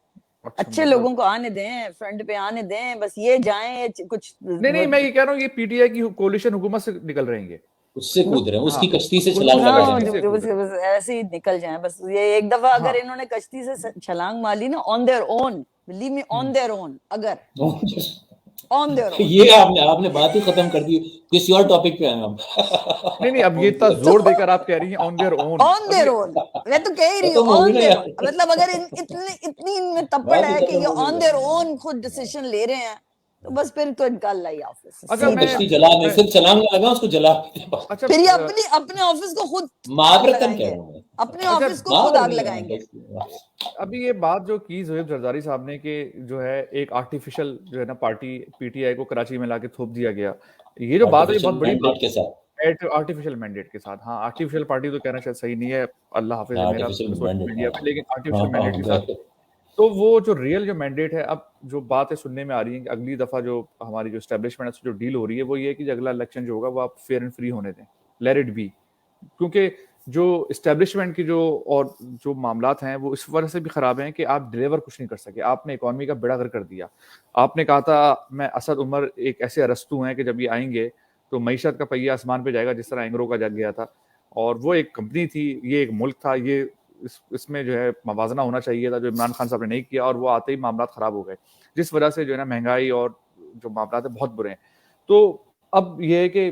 अच्छा, अच्छे मतलब लोगों को आने दें, फ्रंट पे आने दें, बस ये जाएं, ये कुछ नहीं, मैं ये कह रहा हूँ ये पीटीआई की कोalition हुकूमत से निकल रहेंगे, उससे कूद रहे हैं, उसकी हाँ, कश्ती से छलांग लगा हाँ, कश्ती से जाएंगे। कूद रहे हैं। बस ऐसे ही निकल जाएं। बस ये एक दफा अगर हाँ, इन्होंने कश्ती से छलांग मारी ना, on their own, believe me, on their own, अगर ऑन देयर ओन। ये आपने बात ही खत्म कर दी, किसी और टॉपिक पे आए हम। नहीं, अब ये इतना जोर देकर आप कह रही हैं on their own, on their own, मैं तो कह ही रही हूँ खत्म होगी ऑन ना देयर यार, ओन। मतलब अगर इतनी इनमें तप्पड़ बात ही है कि खत्म ये हो ऑन गई देयर यार। ओन खुद डिसीजन ले रहे हैं, तो बस फिर तो निकाल लाई ऑफिस से, अच्छा सिर्फ सीधी कश्ती बात। जला नहीं, सिर्फ छलांग लगा उसको जला। अच्छा फिर ये अपने ऑफिस को खुद आग महाप्रतन कह लगाएंगे, रहा हूँ मैं, अपने अच्छा ऑफिस को खुद आग महाप्रतन लगाएंगे। अभी ये बात जो की ज़ोहेब जरदारी साहब ने कि जो है एक आर्टिफिशियल जो है ना पार्टी पीटीआई को कराची में लाके थोप दिया गया, ये जो बात है ये बहुत बड़ी मैंडेट बात के साथ, आर्टिफिशियल मैंडेट के साथ। हाँ, आर्टिफिशियल पार्टी तो कहना शायद सही नहीं है, अल्लाह हाफिज है मेरा आर्टिफिशियल सोशल मैंडेट। मीडिया पे, लेकिन हाँ आर्टिफिशियल हाँ मैंडेट के साथ। तो वो जो रियल जो मैंडेट है, अब जो बात है सुनने में आ रही है कि अगली दफा जो हमारी जो एस्टेब्लिशमेंट से जो डील हो रही है वो ये है कि अगला इलेक्शन जो होगा वो आप फेयर एंड फ्री होने दें, लेट इट बी। क्योंकि जो इस्टेब्लिशमेंट की जो और जो मामलात हैं वो इस वजह से भी ख़राब हैं कि आप डिलीवर कुछ नहीं कर सके, आपने इकॉनमी का बेड़ा गर्क कर दिया। आपने कहा था मैं असद उमर एक ऐसे अरस्तू हैं कि जब ये आएंगे तो मईशत का पहिया आसमान पे जाएगा, जिस तरह एंग्रो का जग गया था। और वो एक कंपनी थी, ये एक मुल्क था, ये इसमें जो है मवाजना होना चाहिए था, जो इमरान खान साहब ने नहीं किया, और वो आते ही मामला ख़राब हो गए, जिस वजह से जो है ना महंगाई और जो मामला है बहुत बुरे हैं। तो अब ये है कि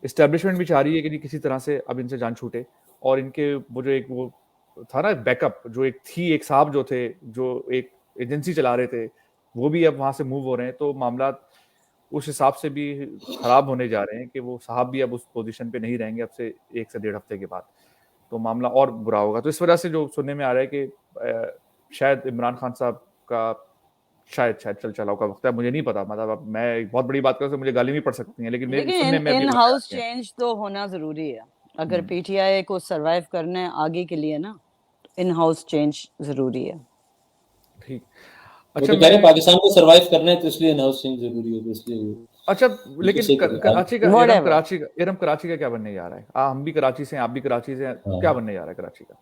इस्टेब्लिशमेंट भी चाह रही है कि किसी तरह से अब इनसे जान छूटे, और इनके वो जो एक वो था ना बैकअप, जो एक थी, एक साहब जो थे जो एक एजेंसी चला रहे थे, वो भी अब वहां से मूव हो रहे हैं। तो मामला उस हिसाब से भी खराब होने जा रहे हैं कि वो साहब भी अब उस पोजीशन पे नहीं रहेंगे अब से 1 से 1.5 हफ्ते के बाद, तो मामला और बुरा होगा। तो इस वजह से जो सुनने में आ रहा है कि शायद इमरान खान साहब का शायद चल चलाओ का वक्त है, मुझे नहीं पता। मतलब अब मैं एक बहुत बड़ी बात करूं तो मुझे गाली भी पड़ सकती है, लेकिन मेरे सुनने में इन हाउस चेंज तो होना जरूरी है अगर पीटीआई को सरवाइव करना है आगे के लिए ना, इन हाउस चेंज जरूरी है। ठीक, अच्छा, कह रहे पाकिस्तान को सरवाइव करना है तो इसलिए इन हाउस चेंज जरूरी है, तो इसलिए। अच्छा, लेकिन कराची का इरम कराची का क्या बनने जा रहा है? हम भी कराची से हैं, आप भी कराची से हैं, क्या बनने जा रहा है कराची का?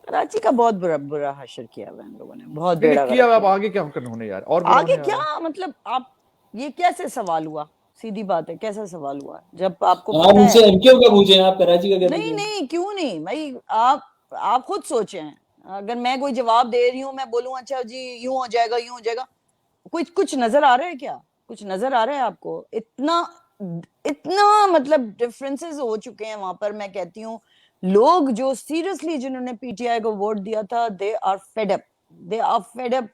कराची का बहुत बुरा हशर किया हुआ इन लोगों ने, बहुत बेड़ा गर्क किया। अब आगे क्या होने जा रहा है? और आगे क्या, मतलब आप ये कैसे सवाल हुआ? सीधी बात है, कैसा सवाल हुआ जब आपको पता है? उनसे एमक्यूएम का पूछे, आप कराची का क्या? नहीं, क्यों नहीं भाई, आप खुद सोचें। अगर मैं कोई जवाब दे रही हूँ, मैं बोलूं अच्छा जी यूं हो जाएगा, कुछ नजर आ रहा है क्या? कुछ नजर आ रहा है आपको? इतना मतलब डिफरेंसेस हो चुके हैं वहां पर। मैं कहती हूँ लोग जो सीरियसली जिन्होंने पीटीआई को वोट दिया था, दे आर फेड अप।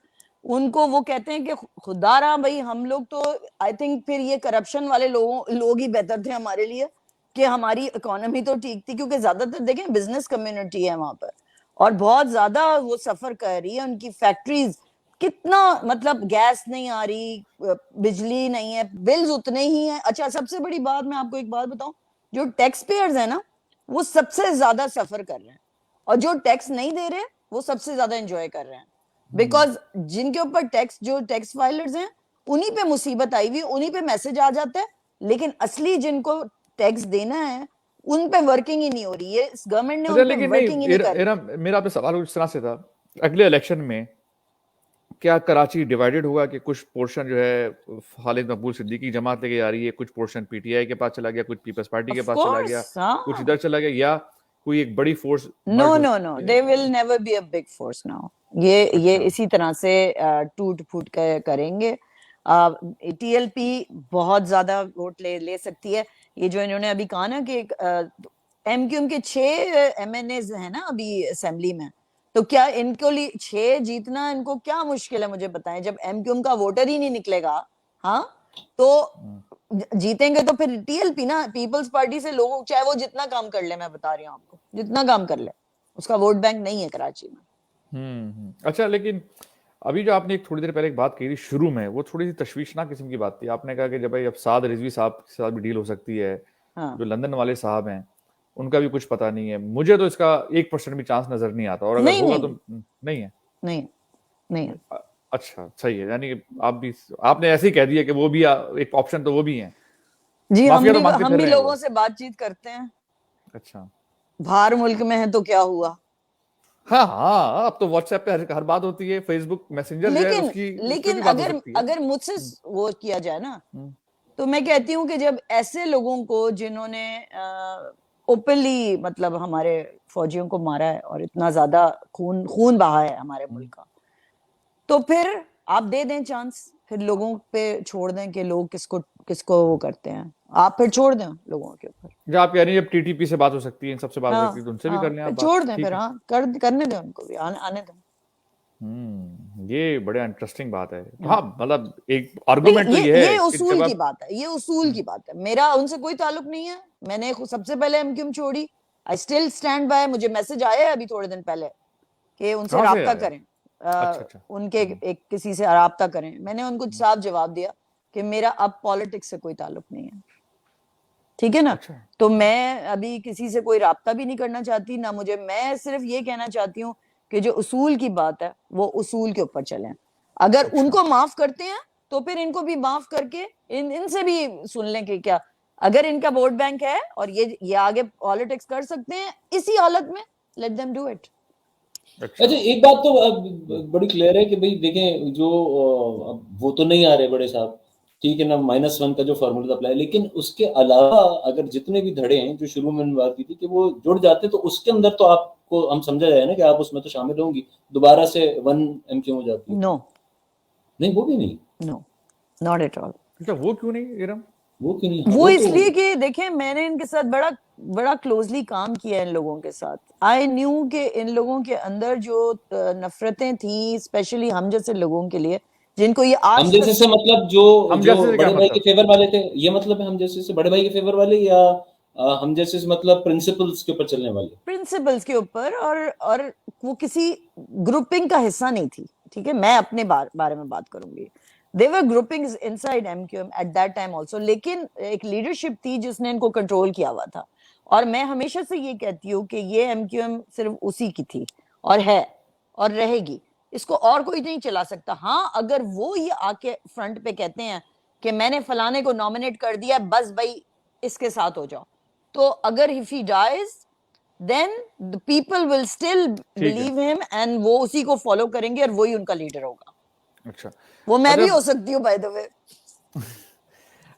उनको वो कहते हैं कि खुदारा भाई हम लोग तो, आई थिंक फिर ये करप्शन वाले लोग ही बेहतर थे हमारे लिए, कि हमारी इकोनॉमी तो ठीक थी, क्योंकि ज्यादातर देखें बिजनेस कम्युनिटी है वहां पर, और बहुत ज्यादा वो सफर कर रही है। उनकी फैक्ट्रीज कितना, मतलब गैस नहीं आ रही, बिजली नहीं है, बिल्स उतने ही हैं। अच्छा, सबसे बड़ी बात मैं आपको एक बात बताऊं, जो टैक्स पेयर्स है ना वो सबसे ज्यादा सफर कर रहे हैं, और जो टैक्स नहीं दे रहे वो सबसे ज्यादा एंजॉय कर रहे हैं। बिकॉज जिनके ऊपर जो टैक्स फाइलर्स हैं उन्हीं पे मुसीबत आई हुई, उन्हीं पे मैसेज आ जाता है, लेकिन असली जिनको टैक्स देना है उन पे वर्किंग ही नहीं हो रही है। इस गवर्नमेंट ने उन पे वर्किंग ही नहीं कर रही। मेरा आपसे सवाल इस तरह से था, अगले इलेक्शन में क्या कराची डिवाइडेड होगा कि कुछ पोर्शन जो है खालिद मकबूल सिद्दीकी जमात लेके आ रही है, कुछ पोर्शन पीटीआई के पास चला गया, कुछ पीपल्स पार्टी के पास चला गया, कुछ इधर चला गया, या कोई एक बड़ी force? No, they will never be a big force now. ये इसी तरह से टूट फूट करेंगे। टीएलपी बहुत ज्यादा वोट ले सकती है। ये जो इन्होंने अभी कहा ना कि एमक्यूएम के 6 एमएनएज हैं ना अभी असेंबली में, तो क्या इनको लिए 6 जीतना इनको क्या मुश्किल है? मुझे बताएं, जब एमक्यूएम का वोटर ही नहीं निकलेगा, हाँ, तो जीतेंगे तो फिर टीएलपी ना, पीपल्स पार्टी से लोगों, चाहे वो जितना काम कर ले, मैं बता रही हूँ आपको, जितना काम कर ले, उसका वोट बैंक नहीं है कराची में। अच्छा, लेकिन अभी जो आपने एक थोड़ी देर पहले एक बात कही थी शुरू में, वो थोड़ी सी तशवीशनाक किस्म की बात थी। आपने कहा कि जब भाई अब साद रिजवी साहब के साथ भी डील हो सकती है, हाँ। जो लंदन वाले साहब हैं उनका भी कुछ पता नहीं है। मुझे तो इसका 1% भी चांस नजर नहीं आता, और अगर होगा तो नहीं है। नहीं है। अच्छा, सही है, यानी आपने ऐसे ही कह दिया कि वो भी एक ऑप्शन तो वो भी है जी। हम भी लोगों से बातचीत करते हैं। अच्छा, बाहर मुल्क में है तो क्या हुआ? हाँ, अब तो व्हाट्सएप पे हर बात होती है, फेसबुक मैसेंजर जो है लेकिन अगर मुझसे वो किया जाए ना, तो मैं कहती हूँ कि जब ऐसे लोगों को जिन्होंने ओपनली मतलब हमारे फौजियों को मारा है और इतना ज्यादा खून बहा है हमारे मुल्क का, तो फिर आप दे दें चांस, फिर लोगों पे छोड़ दें कि लोग किसको वो करते हैं, आप फिर छोड़ दें लोगों के ऊपर। जब आप कह रही हैं जब टीटीपी से बात हो सकती है, इन सबसे बात हो सकती है, तो उनसे भी कर लें आप, छोड़ दें फिर, हाँ, करने दें उनको भी, आने दें। ये बड़ा इंटरेस्टिंग बात है। हाँ, मतलब एक आर्गुमेंट तो ये है, ये उसूल की बात है, ये उसूल की बात है। मेरा उनसे कोई ताल्लुक नहीं है, मैंने सबसे पहले एमक्यूएम छोड़ी, आई स्टिल स्टैंड बाय। मुझे मैसेज आया है अभी थोड़े दिन पहले कि उनसे राब्ता करें, अच्छा। उनके एक किसी से राब्ता करें। मैंने उनको साफ जवाब दिया कि मेरा अब पॉलिटिक्स से कोई ताल्लुक नहीं है, ठीक है ना। अच्छा। तो मैं अभी किसी से कोई राब्ता भी नहीं करना चाहती ना, मैं सिर्फ ये कहना चाहती हूँ कि जो उसूल की बात है वो उसूल के ऊपर चलें। अगर उनको माफ करते हैं तो फिर इनको भी माफ करके इनसे भी सुन लें कि क्या, अगर इनका वोट बैंक है और ये आगे पॉलिटिक्स कर सकते हैं इसी हालत में, लेट देम डू इट। अच्छा, एक बात तो बड़ी क्लियर है कि भाई देखें, जो वो तो नहीं आ रहे बड़े साहब, ठीक है ना, -1 का जो फॉर्मूला अप्लाई, लेकिन उसके अलावा अगर जितने भी धड़े हैं जो शुरू में बात की थी कि वो जुड़ जाते, तो उसके अंदर तो आपको हम समझा जाए ना कि आप उसमें तो शामिल होंगी, दोबारा से 1 MQ हो जाती है। नो, नहीं, वो भी नहीं, नो, नॉट एट ऑल। अच्छा, वो क्यों नहीं इरम? वो क्यों नहीं? वो इसलिए कि देखें, मैंने इनके साथ बड़ा क्लोजली काम किया है इन लोगों के साथ। आई न्यू कि इन लोगों के अंदर जो नफरतें थी, स्पेशली हम जैसे लोगों के लिए, जिनको ये आज हम जैसे से मतलब जो बड़े भाई के फेवर वाले थे, ये मतलब है हम जैसे से बड़े भाई के फेवर वाले, या हम जैसे से मतलब प्रिंसिपल्स के ऊपर चलने वाले? प्रिंसिपल्स के ऊपर, और वो किसी ग्रुपिंग का हिस्सा नहीं थी, ठीक है। मैं अपने बारे में बात करूंगी। They were groupings inside MQM at that time also, लेकिन एक लीडरशिप थी जिसने इनको कंट्रोल किया हुआ था। और मैं हमेशा से ये कहती हूँ कि ये MQM सिर्फ उसी की थी और है और रहेगी, इसको और कोई नहीं चला सकता। हाँ, अगर वो ये आके फ्रंट पे कहते हैं कि मैंने फलाने को नॉमिनेट कर दिया, बस भाई इसके साथ हो जाओ, तो अगर if he dies then the people will still believe him and वो उसी को फॉलो करेंगे और वही उनका लीडर होगा। अच्छा, वो मैं भी हो सकती हूँ बाय द वे।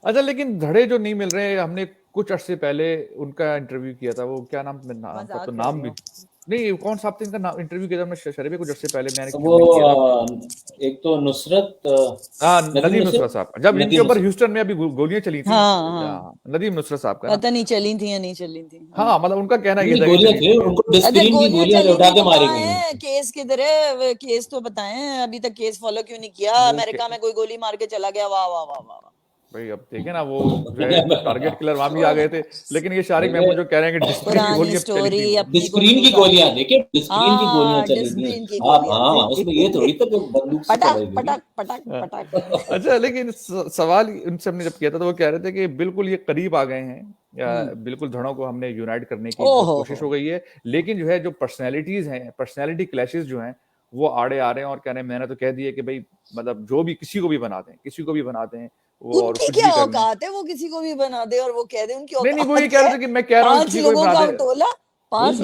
अच्छा, लेकिन धड़े जो नहीं मिल रहे हैं, हमने कुछ अर्से पहले उनका इंटरव्यू किया था, वो क्या नाम तो नाम भी नहीं, कौन सा आपने इनका इंटरव्यू किया था? मैं शरीफ पे कुछ अर्से पहले मैंने वो एक तो नुसरत, नदीम नुसरत साहब, जब इनके ऊपर ह्यूस्टन में अभी गोलियां चली थी। नदीम नुसरत साहब का पता नहीं चली थी या नहीं चली थी। हाँ, मतलब उनका कहना ये था गोलियां थे, उनको डिस्क्रीन की गोलियां उठा के मारी गई। केस किधर है? केस तो बताएं, अभी तक केस फॉलो क्यों नहीं किया? अमेरिका में कोई गोली मार के चला गया, वाह वाह वाह वाह भाई। अब देखे ना, वो टारगेट किलर वहां भी आ गए थे, लेकिन ये शारिक महमूद जो कह रहे हैं कि डिस्क्रीन की गोलियां, देखिए डिस्क्रीन की गोलियां चली थी। हां, उसमें ये थोड़ी तक बंदूक से चलाई गई। पटक पटक पटक। अच्छा, लेकिन सवाल उनसे हमने जब किया था तो वो कह रहे थे कि बिल्कुल ये करीब आ गए हैं, या बिल्कुल धड़ों को हमने यूनाइट करने की कोशिश हो गई है, लेकिन जो है जो पर्सनैलिटीज हैं, पर्सनैलिटी क्लैशेस जो हैं वो आड़े आ रहे हैं। और कह रहे हैं, मैंने तो कह दिया कि भाई मतलब जो भी किसी को भी बना दें, वो और कुछ क्या औकात है, वो किसी को भी बना दे और वो कह दे उनकी औकात। नहीं, वो ये कह रहे थे कि मैं कह रहा हूं किसी को भी बना दे।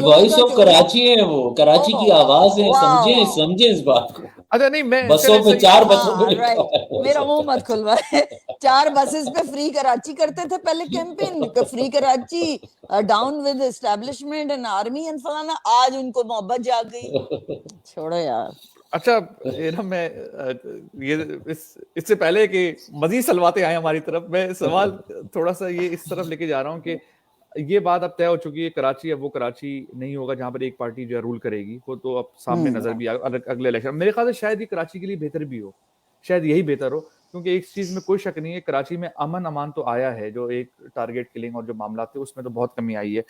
वॉइस ऑफ कराची है, वो कराची की आवाज है, समझे इस बात को। अच्छा नहीं, मैं बसों पे 4 बसों पे राइट, मेरा मुंह मत खुलवाए। 4 बसेस पे फ्री कराची करते थे पहले campaign, free Karachi, down with establishment and army and फलाना। आज उनको मोहब्बत जाग गई। छोड़ो यार। अच्छा, ये ना मैं ये इससे पहले कि मजीद सलवाते आए हमारी तरफ, मैं सवाल थोड़ा सा ये इस तरफ लेके जा रहा हूँ कि ये बात अब तय हो चुकी है, कराची अब वो कराची नहीं होगा जहां पर एक पार्टी जो है रूल करेगी। वो तो अब सामने नजर भी अगले इलेक्शन। मेरे ख्याल से शायद ये कराची के लिए बेहतर भी हो, शायद यही बेहतर हो, क्योंकि एक चीज में कोई शक नहीं है, कराची में अमन अमान तो आया है, जो एक टारगेट किलिंग और जो मामला थे उसमें तो बहुत कमी आई है।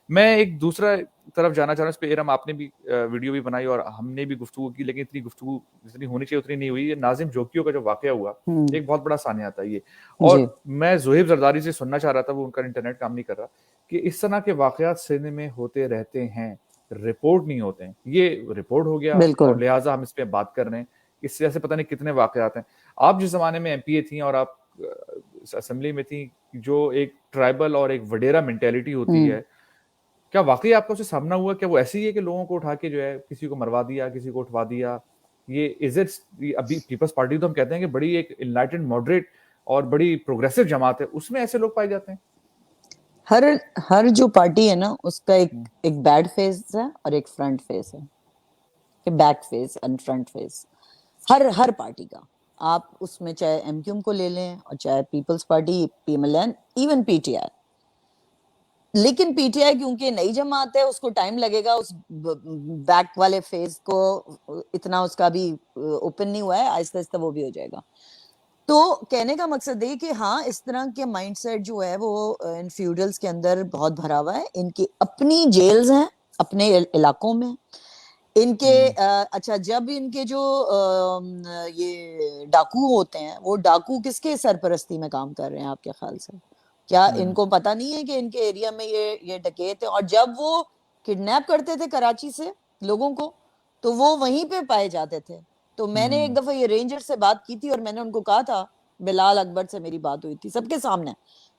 मैं एक दूसरा तरफ जाना चाह रहा हूँ, इस पे इरम आपने भी वीडियो भी बनाई और हमने भी गुफ्तगू की, लेकिन इतनी गुफ्तगू जितनी होनी चाहिए उतनी नहीं हुई। ये नाजिम जोकियों का जो वाकया हुआ, एक बहुत बड़ा सानिया था ये। और मैं जोहेब जरदारी से सुनना चाह रहा था, वो उनका इंटरनेट काम नहीं कर रहा, कि इस तरह के वाकयात सिंध में होते रहते हैं, रिपोर्ट नहीं होते हैं। ये रिपोर्ट हो गया और लिहाजा हम इस पे बात कर रहे हैं। इससे ऐसे पता नहीं कितने वाकयात हैं। आप जिस जमाने में एमपीए थी और आप असेंबली में थी, जो एक ट्राइबल और एक वडेरा मेंटेलिटी होती है, क्या वाकई आपका उससे सामना हुआ? क्या वो ऐसी ही है कि लोगों को उठा के जो है किसी को मरवा दिया, किसी को उठवा दिया? ये इज इट अभी पीपल्स पार्टी तो हम कहते हैं कि बड़ी एक इनलाइटेंड मॉडरेट और बड़ी प्रोग्रेसिव जमात है, उसमें ऐसे लोग पाए जाते हैं? हर जो पार्टी है ना, उसका एक बैड फेस है और एक फ्रंट फेस है, कि back face and front face her party का। आप उसमें चाहे एमक्यूएम को ले लें और चाहे peoples party, PMLN, even PTI. लेकिन पीटीआई क्योंकि नई जमात है, उसको टाइम लगेगा उस बैक वाले फेस को, इतना उसका भी ओपन नहीं हुआ है, आहिस्ता आहिस्ता वो भी हो जाएगा। तो कहने का मकसद है कि हाँ, इस तरह के माइंडसेट जो है वो इन फ्यूडल्स के अंदर बहुत भरा हुआ है। इनकी अपनी जेल्स हैं अपने इलाकों में। इनके अच्छा, जब इनके जो ये डाकू होते हैं, वो डाकू किसके सरपरस्ती में काम कर रहे हैं आपके ख्याल से? क्या इनको पता नहीं है कि इनके एरिया में ये डकैत है? और जब वो किडनैप करते थे कराची से लोगों को, तो वो वहीं पे पाए जाते थे। तो मैंने एक दफा ये रेंजर से बात की थी और मैंने उनको कहा था, बिलाल अकबर से मेरी बात हुई थी सबके सामने।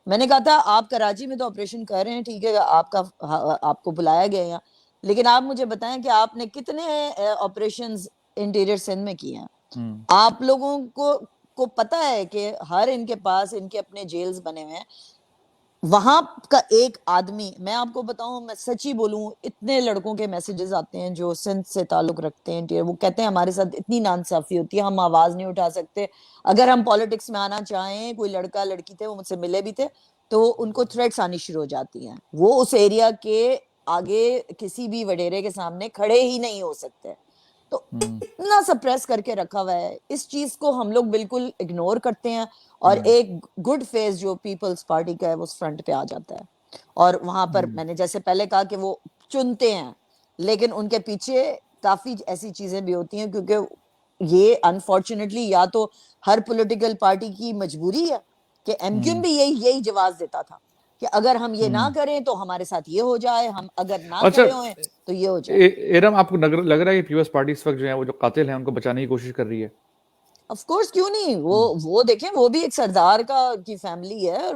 मैंने कहा था, आप कराची में तो ऑपरेशन कर रहे हैं, ठीक है, आपको बुलाया गया यहाँ, लेकिन आप मुझे बताएं कि आपने कितने ऑपरेशंस इंटीरियर सिंध में किए हैं? आप लोगों को पता है कि हर इनके पास इनके अपने जेल्स बने हुए हैं। वहां का एक आदमी, मैं आपको बताऊं, मैं सच्ची बोलूं, इतने लड़कों के मैसेजेस आते हैं जो सिंध से ताल्लुक रखते हैं, वो कहते हैं हमारे साथ इतनी नाइंसाफी होती है, हम आवाज नहीं उठा सकते। अगर हम पॉलिटिक्स में आना चाहें, कोई लड़का लड़की थे, वो मुझसे मिले भी थे, तो उनको थ्रेट्स आनी शुरू हो जाती हैं। वो उस एरिया के आगे किसी भी वडेरे के सामने खड़े ही नहीं हो सकते। तो इतना सप्रेस करके रखा हुआ है, इस चीज को हम लोग बिल्कुल इग्नोर करते हैं, और एक गुड फेस जो पीपल्स पार्टी का है वो फ्रंट पे आ जाता है। और वहां पर मैंने जैसे पहले कहा कि वो चुनते हैं, लेकिन उनके पीछे काफी ऐसी चीजें भी होती हैं, क्योंकि ये अनफॉर्चुनेटली या तो हर पॉलिटिकल पार्टी की मजबूरी है, कि एमक्यूएम भी यही जवाब देता था कि अगर हम ये ना करें तो हमारे साथ ये हो जाए, हम अगर ना खड़े हों तो ये हो जाए। एरम, आपको लग रहा है कि पीपल्स पार्टी इस वक्त जो है वो जो कातिल हैं उनको बचाने की कोशिश कर रही है? ऑफ कोर्स, क्यों नहीं। वो देखें, वो भी एक सरदार की फैमिली है, और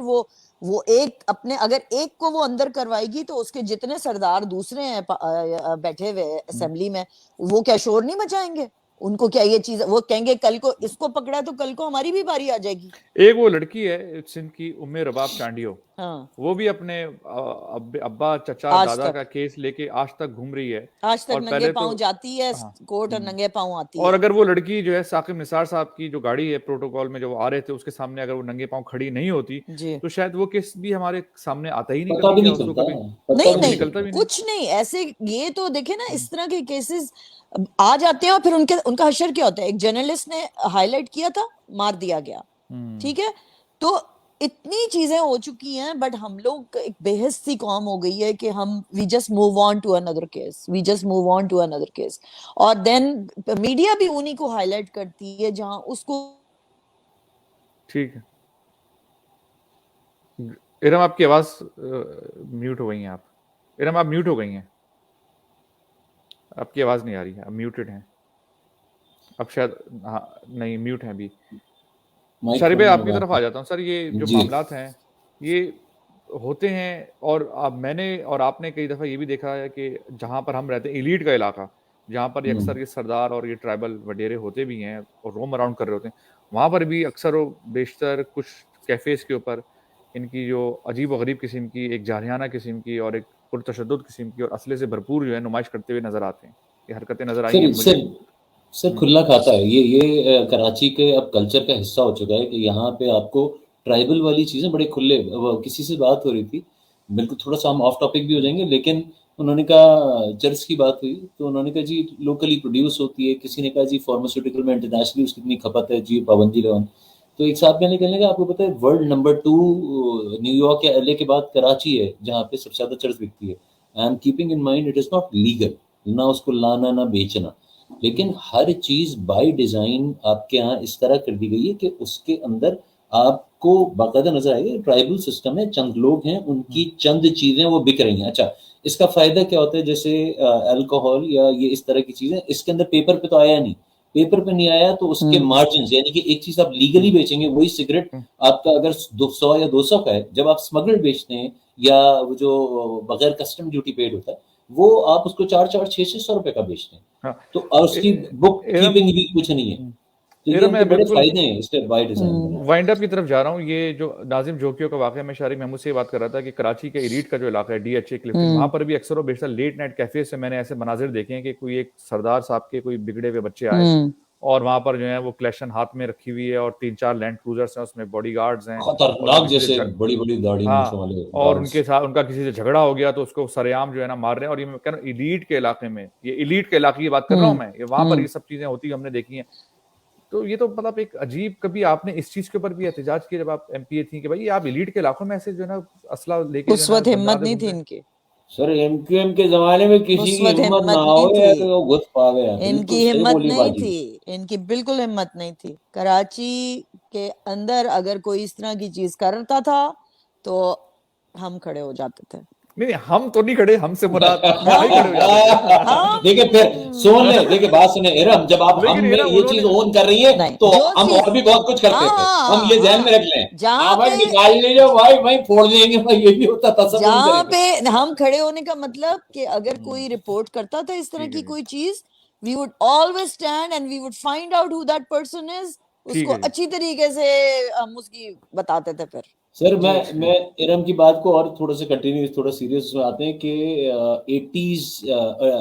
वो एक अपने, अगर एक को वो अंदर करवाएगी तो उसके जितने सरदार दूसरे हैं बैठे हुए असेंबली में, वो क्या शोर नहीं मचाएंगे? उनको क्या ये चीज, वो कहेंगे कल को इसको पकड़ा तो कल को हमारी भी बारी आ जाएगी। एक वो लड़की है सिंध की, उम्मे रबाब चांडियो, हाँ, वो भी अपने अब्बा चचा दादा का केस लेके आज तक घूम रही है। आज तक नंगे पांव जाती है कोर्ट, और नंगे पांव आती है। और अगर वो लड़की जो है साकिब निसार साहब की जो गाड़ी है प्रोटोकॉल में जो वो आ रहे थे, उसके सामने अगर वो नंगे पांव खड़ी नहीं होती, तो शायद वो केस भी हमारे सामने आता ही नहीं, कभी नहीं, कुछ नहीं ऐसे। ये तो देखे ना, इस तरह के केसेस आ जाते हैं और फिर उनका हशर क्या होता है? एक जर्नलिस्ट ने हाईलाइट किया था, मार दिया गया, ठीक है। तो इतनी चीजें हो चुकी हैं, बट हम लोग एक बेहस सी कौम हो गई है कि हम we just move on to another case, और देन मीडिया भी उन्हीं को हाईलाइट करती है जहां उसको। ठीक है इरम, आपकी आवाज म्यूट हो गई है। इरम, आप म्यूट हो गई हैं, आपकी आवाज नहीं आ रही है, आप म्यूटेड हैं अब शायद। हाँ, नहीं, म्यूट है अभी। शरीफ भाई, आपकी तरफ आ जाता हूँ। सर, ये जो मामलात हैं ये होते हैं, और अब मैंने और आपने कई दफ़ा ये भी देखा है कि जहाँ पर हम रहते हैं, एलीट का इलाका, जहाँ पर ये अक्सर ये सरदार और ये ट्राइबल वडेरे होते भी हैं और रोम अराउंड कर रहे होते हैं, वहाँ पर भी अक्सर वो बेशतर कुछ कैफ़ेज़ के ऊपर इनकी जो अजीब व गरीब किस्म की, एक जारहाना किस्म की और एक पुरतशद्दुद किस्म की और असले से भरपूर जो है नुमाइश करते हुए नज़र आते हैं। ये हरकतें नज़र आई हैं मुझे। सर खुला खाता है ये कराची के अब कल्चर का हिस्सा हो चुका है कि यहाँ पे आपको ट्राइबल वाली चीज़ें बड़े खुले, किसी से बात हो रही थी, बिल्कुल थोड़ा सा हम ऑफ टॉपिक भी हो जाएंगे, लेकिन उन्होंने कहा चर्च की बात हुई तो उन्होंने कहा जी लोकली प्रोड्यूस होती है, किसी ने कहा जी फार्मास्यूटिकल में इंटरनेशनली उसकी इतनी खपत है जी पाबंदी लगाओ। तो एक साहब मैंने कहने का आपको पता है वर्ल्ड नंबर 2 न्यूयॉर्क या एलए के बाद कराची है जहाँ पे सबसे ज्यादा चर्च बिकती है। I am keeping in mind it is not legal, ना उसको लाना ना बेचना, लेकिन हर चीज बाय डिजाइन आपके यहाँ इस तरह कर दी गई है कि उसके अंदर आपको बाकायदा नजर आएगा ट्राइबल सिस्टम है, चंद लोग हैं उनकी चंद चीजें वो बिक रही हैं। अच्छा इसका फायदा क्या होता है, जैसे अल्कोहल या ये इस तरह की चीजें इसके अंदर पेपर पे तो आया नहीं, पेपर पे नहीं आया तो उसके मार्जिन, यानी कि एक चीज आप लीगली बेचेंगे वही सिगरेट आपका अगर 100 या 200 का है, जब आप स्मगलर बेचते हैं या वो जो बगैर कस्टम ड्यूटी पेड होता है वो आप उसको 400-600 रुपए का बेचते हैं। हाँ। तो उसकी बुक कीपिंग भी कुछ नहीं है, तो ये मैं बड़े फायदे हैं इसके बाय डिजाइन। वाइंड अप की तरफ जा रहा हूँ। ये जो नाजिम जोकियो का वाकया, मैं शारिक महमूद से बात कर रहा था कि कराची के एलीट का जो इलाका है डीएचए क्लिफ्टन, वहां पर भी अक्सर बेशतर लेट नाइट कैफे से मैंने ऐसे मनाजिर देखे हैं कि कोई एक सरदार साहब के कोई बिगड़े हुए बच्चे आए और वहां पर जो है वो क्लैशन हाथ में रखी हुई है और 3-4 लैंड क्रूजर्स हैं, उसमें बॉडीगार्ड्स हैं, खतरनाक जैसे बड़ी दाढ़ी वाले और उनके साथ उनका किसी से झगड़ा हो गया तो उसको सरेआम जो है ना मार रहे हैं। और ये मैं कह रहा हूँ एलीट के इलाके में, ये एलीट के इलाके की बात कर रहा हूँ मैं, ये वहां पर ये सब चीजें होती हमने देखी हैं। तो ये तो मतलब एक अजीब, कभी आपने इस चीज के ऊपर भी एहतजाज किया जब आप एमपीए थी कि भाई आप एलीट के इलाकों में ऐसे जो है ना असला लेके उस वक्त हिम्मत नहीं थी इनकी। सर एमक्यूएम के जमाने में किसी की हिम्मत ना हो तो वो घुस पा गया, इनकी हिम्मत नहीं थी, इनकी बिल्कुल हिम्मत नहीं थी। कराची के अंदर अगर कोई इस तरह की चीज करता था तो हम खड़े हो जाते थे। नहीं हम तो नहीं खड़े, हमसे मुराद नहीं खड़े हो जाते। देखिए फिर सुन ले, देखिए बात सुने इरम, जब आप हम में ये चीज ओन कर रही है तो हम और भी बहुत कुछ करते थे, हम ये ध्यान में रख लें। भाई निकाल लीजिए भाई, वही फोड़ देंगे भाई, ये भी होता था सब। जहाँ पे हम खड़े होने का मतलब कि अगर कोई रिपोर्ट करता था इस तरह की कोई चीज, we would always stand and we would find out who that person is, उसको अच्छी तरीके से हम उसकी बताते थे। फिर सर मैं इरम की बात को और थोड़ा सा कंटिन्यू, थोड़ा सीरियस में आते हैं कि 80s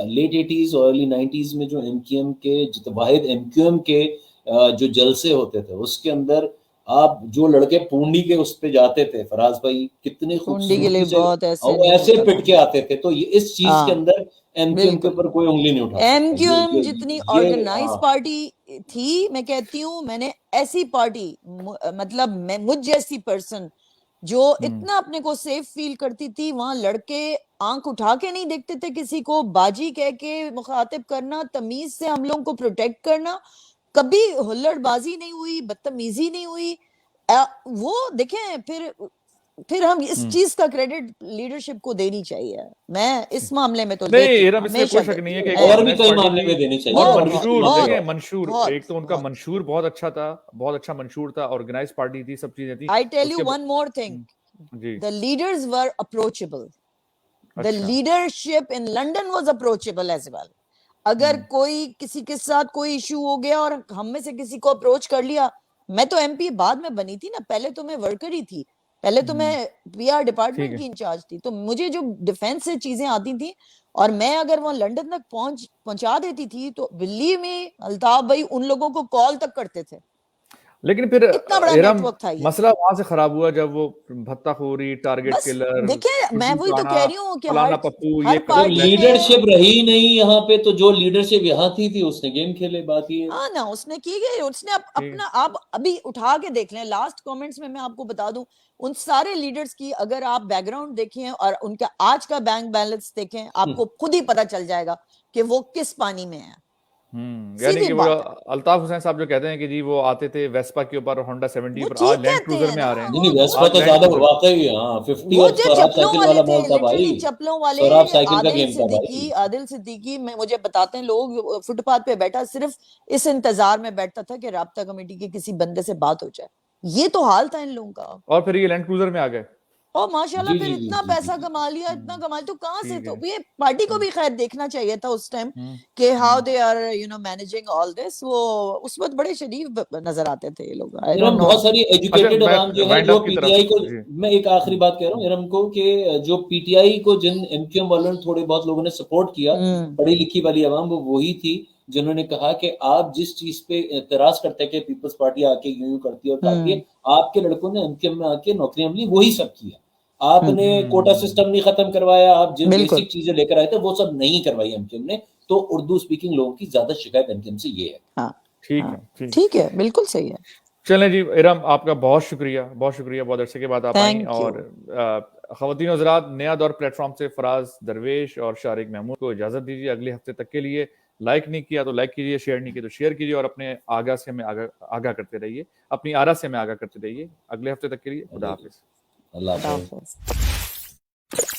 लेट 80s और अर्ली 90s में जो एमक्यूएम के वाहिद एमक्यूएम के जो जलसे होते थे उसके अंदर आप जो लड़के पूंडी के उस पे जाते थे, फराज भाई कितने खूबसूरती से ऐसे पिट के आते थे, तो ये इस चीज के अंदर एमक्यूएम के ऊपर कोई उंगली नहीं उठा। एमक्यूएम जितनी ऑर्गेनाइज पार्टी थी, मैं कहती हूँ मैंने ऐसी पार्टी, मतलब मैं मुझ जैसी पर्सन जो इतना अपने को सेफ फील करती थी, वहां लड़के आंख उठा के नहीं देखते थे किसी को, बाजी कह के मुखातिब करना, तमीज से हम लोगों को प्रोटेक्ट करना, कभी हुल्लड़बाजी नहीं हुई, बदतमीजी नहीं हुई। वो देखें, फिर हम इस चीज का क्रेडिट लीडरशिप को देनी चाहिए। मैं इस मामले में तो नहीं, इसमें कोई शक नहीं है कि और भी कई मामले में देनी चाहिए। और मंशूर एक तो उनका मंशूर बहुत अच्छा था, बहुत अच्छा मंशूर था, ऑर्गेनाइज पार्टी थी, सब चीजें थी। I tell you one more thing, the leaders were approachable, the leadership in London was approachable as well. अगर कोई किसी के साथ कोई इशू हो गया और हम में से किसी को अप्रोच कर लिया, मैं तो एमपी बाद में बनी थी ना, पहले तो मैं वर्कर ही थी, पहले तो मैं पीआर डिपार्टमेंट की इंचार्ज थी, तो मुझे जो डिफेंस से चीजें आती थी और मैं अगर वहां लंदन तक पहुंचा देती थी तो बिलीव मी अल्ताफ भाई उन लोगों को कॉल तक करते थे। लेकिन फिर मसला वहां से खराब हुआ जब वो भत्ताखोरी, टारगेट किलर, देखिए मैं वही तो कह रही हूँ कि हर लीडरशिप रही नहीं यहाँ पे, तो जो लीडरशिप यहाँ थी उसने गेम खेले, बात ये हाँ ना, उसने की गई, उसने अपना, आप अभी उठा के देख लें लास्ट कमेंट्स में, मैं आपको बता दूं उन सारे लीडर्स की अगर आप बैकग्राउंड देखें और उनका आज का बैंक बैलेंस देखें, आपको खुद ही पता चल जाएगा कि वो किस पानी में है। यानी कि वो अल्ताफ हुसैन साहब जो कहते हैं कि जी वो आते थे वेस्पा के ऊपर, होंडा 70 पर, आज लैंड क्रूजर में आ रहे हैं। नहीं वेस्पा तो ज्यादा वाकई, हां 50 और साइकिल वाला बहुत था भाई, चप्पलों वाले साइकिल का गेम था भाई। आदिल सिद्दीकी मुझे बताते हैं, लोग फुटपाथ पे बैठा सिर्फ इस इंतजार में बैठता था कि राब्ता कमेटी के किसी बंदे से बात हो जाए। ये तो हाल था इन लोगों का। और फिर ये लैंड क्रूजर में आ गए और माशाल्लाह जी फिर जी इतना जी पैसा जी कमा लिया, इतना कमा लिया, तो कहाँ से? ठीक तो है। ये पार्टी को भी खैर देखना चाहिए था उस टाइम कि how they are managing all this. वो उस वक्त बड़े शरीफ नजर आते थे ये लोग। I don't um, know. बहुत सारी अच्छा, एजुकेटेड मैं अवाम जो है वाइंड जो अप की पीटीआई तरफ को, जी। मैं एक आखिरी बात कह रहा हूँ इरम को कि जो पीटीआई को जिन एमक्यूएम वालों ने, थोड़े बहुत लोगों ने सपोर्ट किया, पढ़ी लिखी वाली अवाम, वो वही थी जिन्होंने कहा कि आप जिस चीज पे एतराज करते हैं कि पीपल्स पार्टी आके यूं करती है और खाती है, आपके लड़कों ने एमक्यूएम में आके नौकरियां मिली, वही सब किया। आपने कोटा सिस्टम नहीं खत्म करवाया, आप जो बिल्कुल बेसिक चीजें लेकर आए थे वो सब नहीं करवाई एमक्यूएम ने। तो उर्दू स्पीकिंग लोगों की ज्यादा शिकायत एमक्यूएम से ये है। हाँ ठीक हाँ है, ठीक। ठीक है, बिल्कुल सही है। चलें जी, इरम आपका बहुत शुक्रिया, बहुत शुक्रिया, बहुत अरसे के बाद आप आई। Thank you. और ख़वातीन हज़रात, नया दौर प्लेटफॉर्म से फराज दरवेश और शारिक महमूद को इजाज़त दीजिए। अगले हफ्ते तक के लिए लाइक नहीं किया तो लाइक कीजिए, शेयर नहीं किया तो शेयर कीजिए, और अपने आगा से हमें आगाह करते रहिए, अपनी आरा से हमें आगाह करते रहिए। अगले हफ्ते तक के लिए खुदा हाफिज़। अल्लाह खुदा हाफ़िज़। हाफिज़।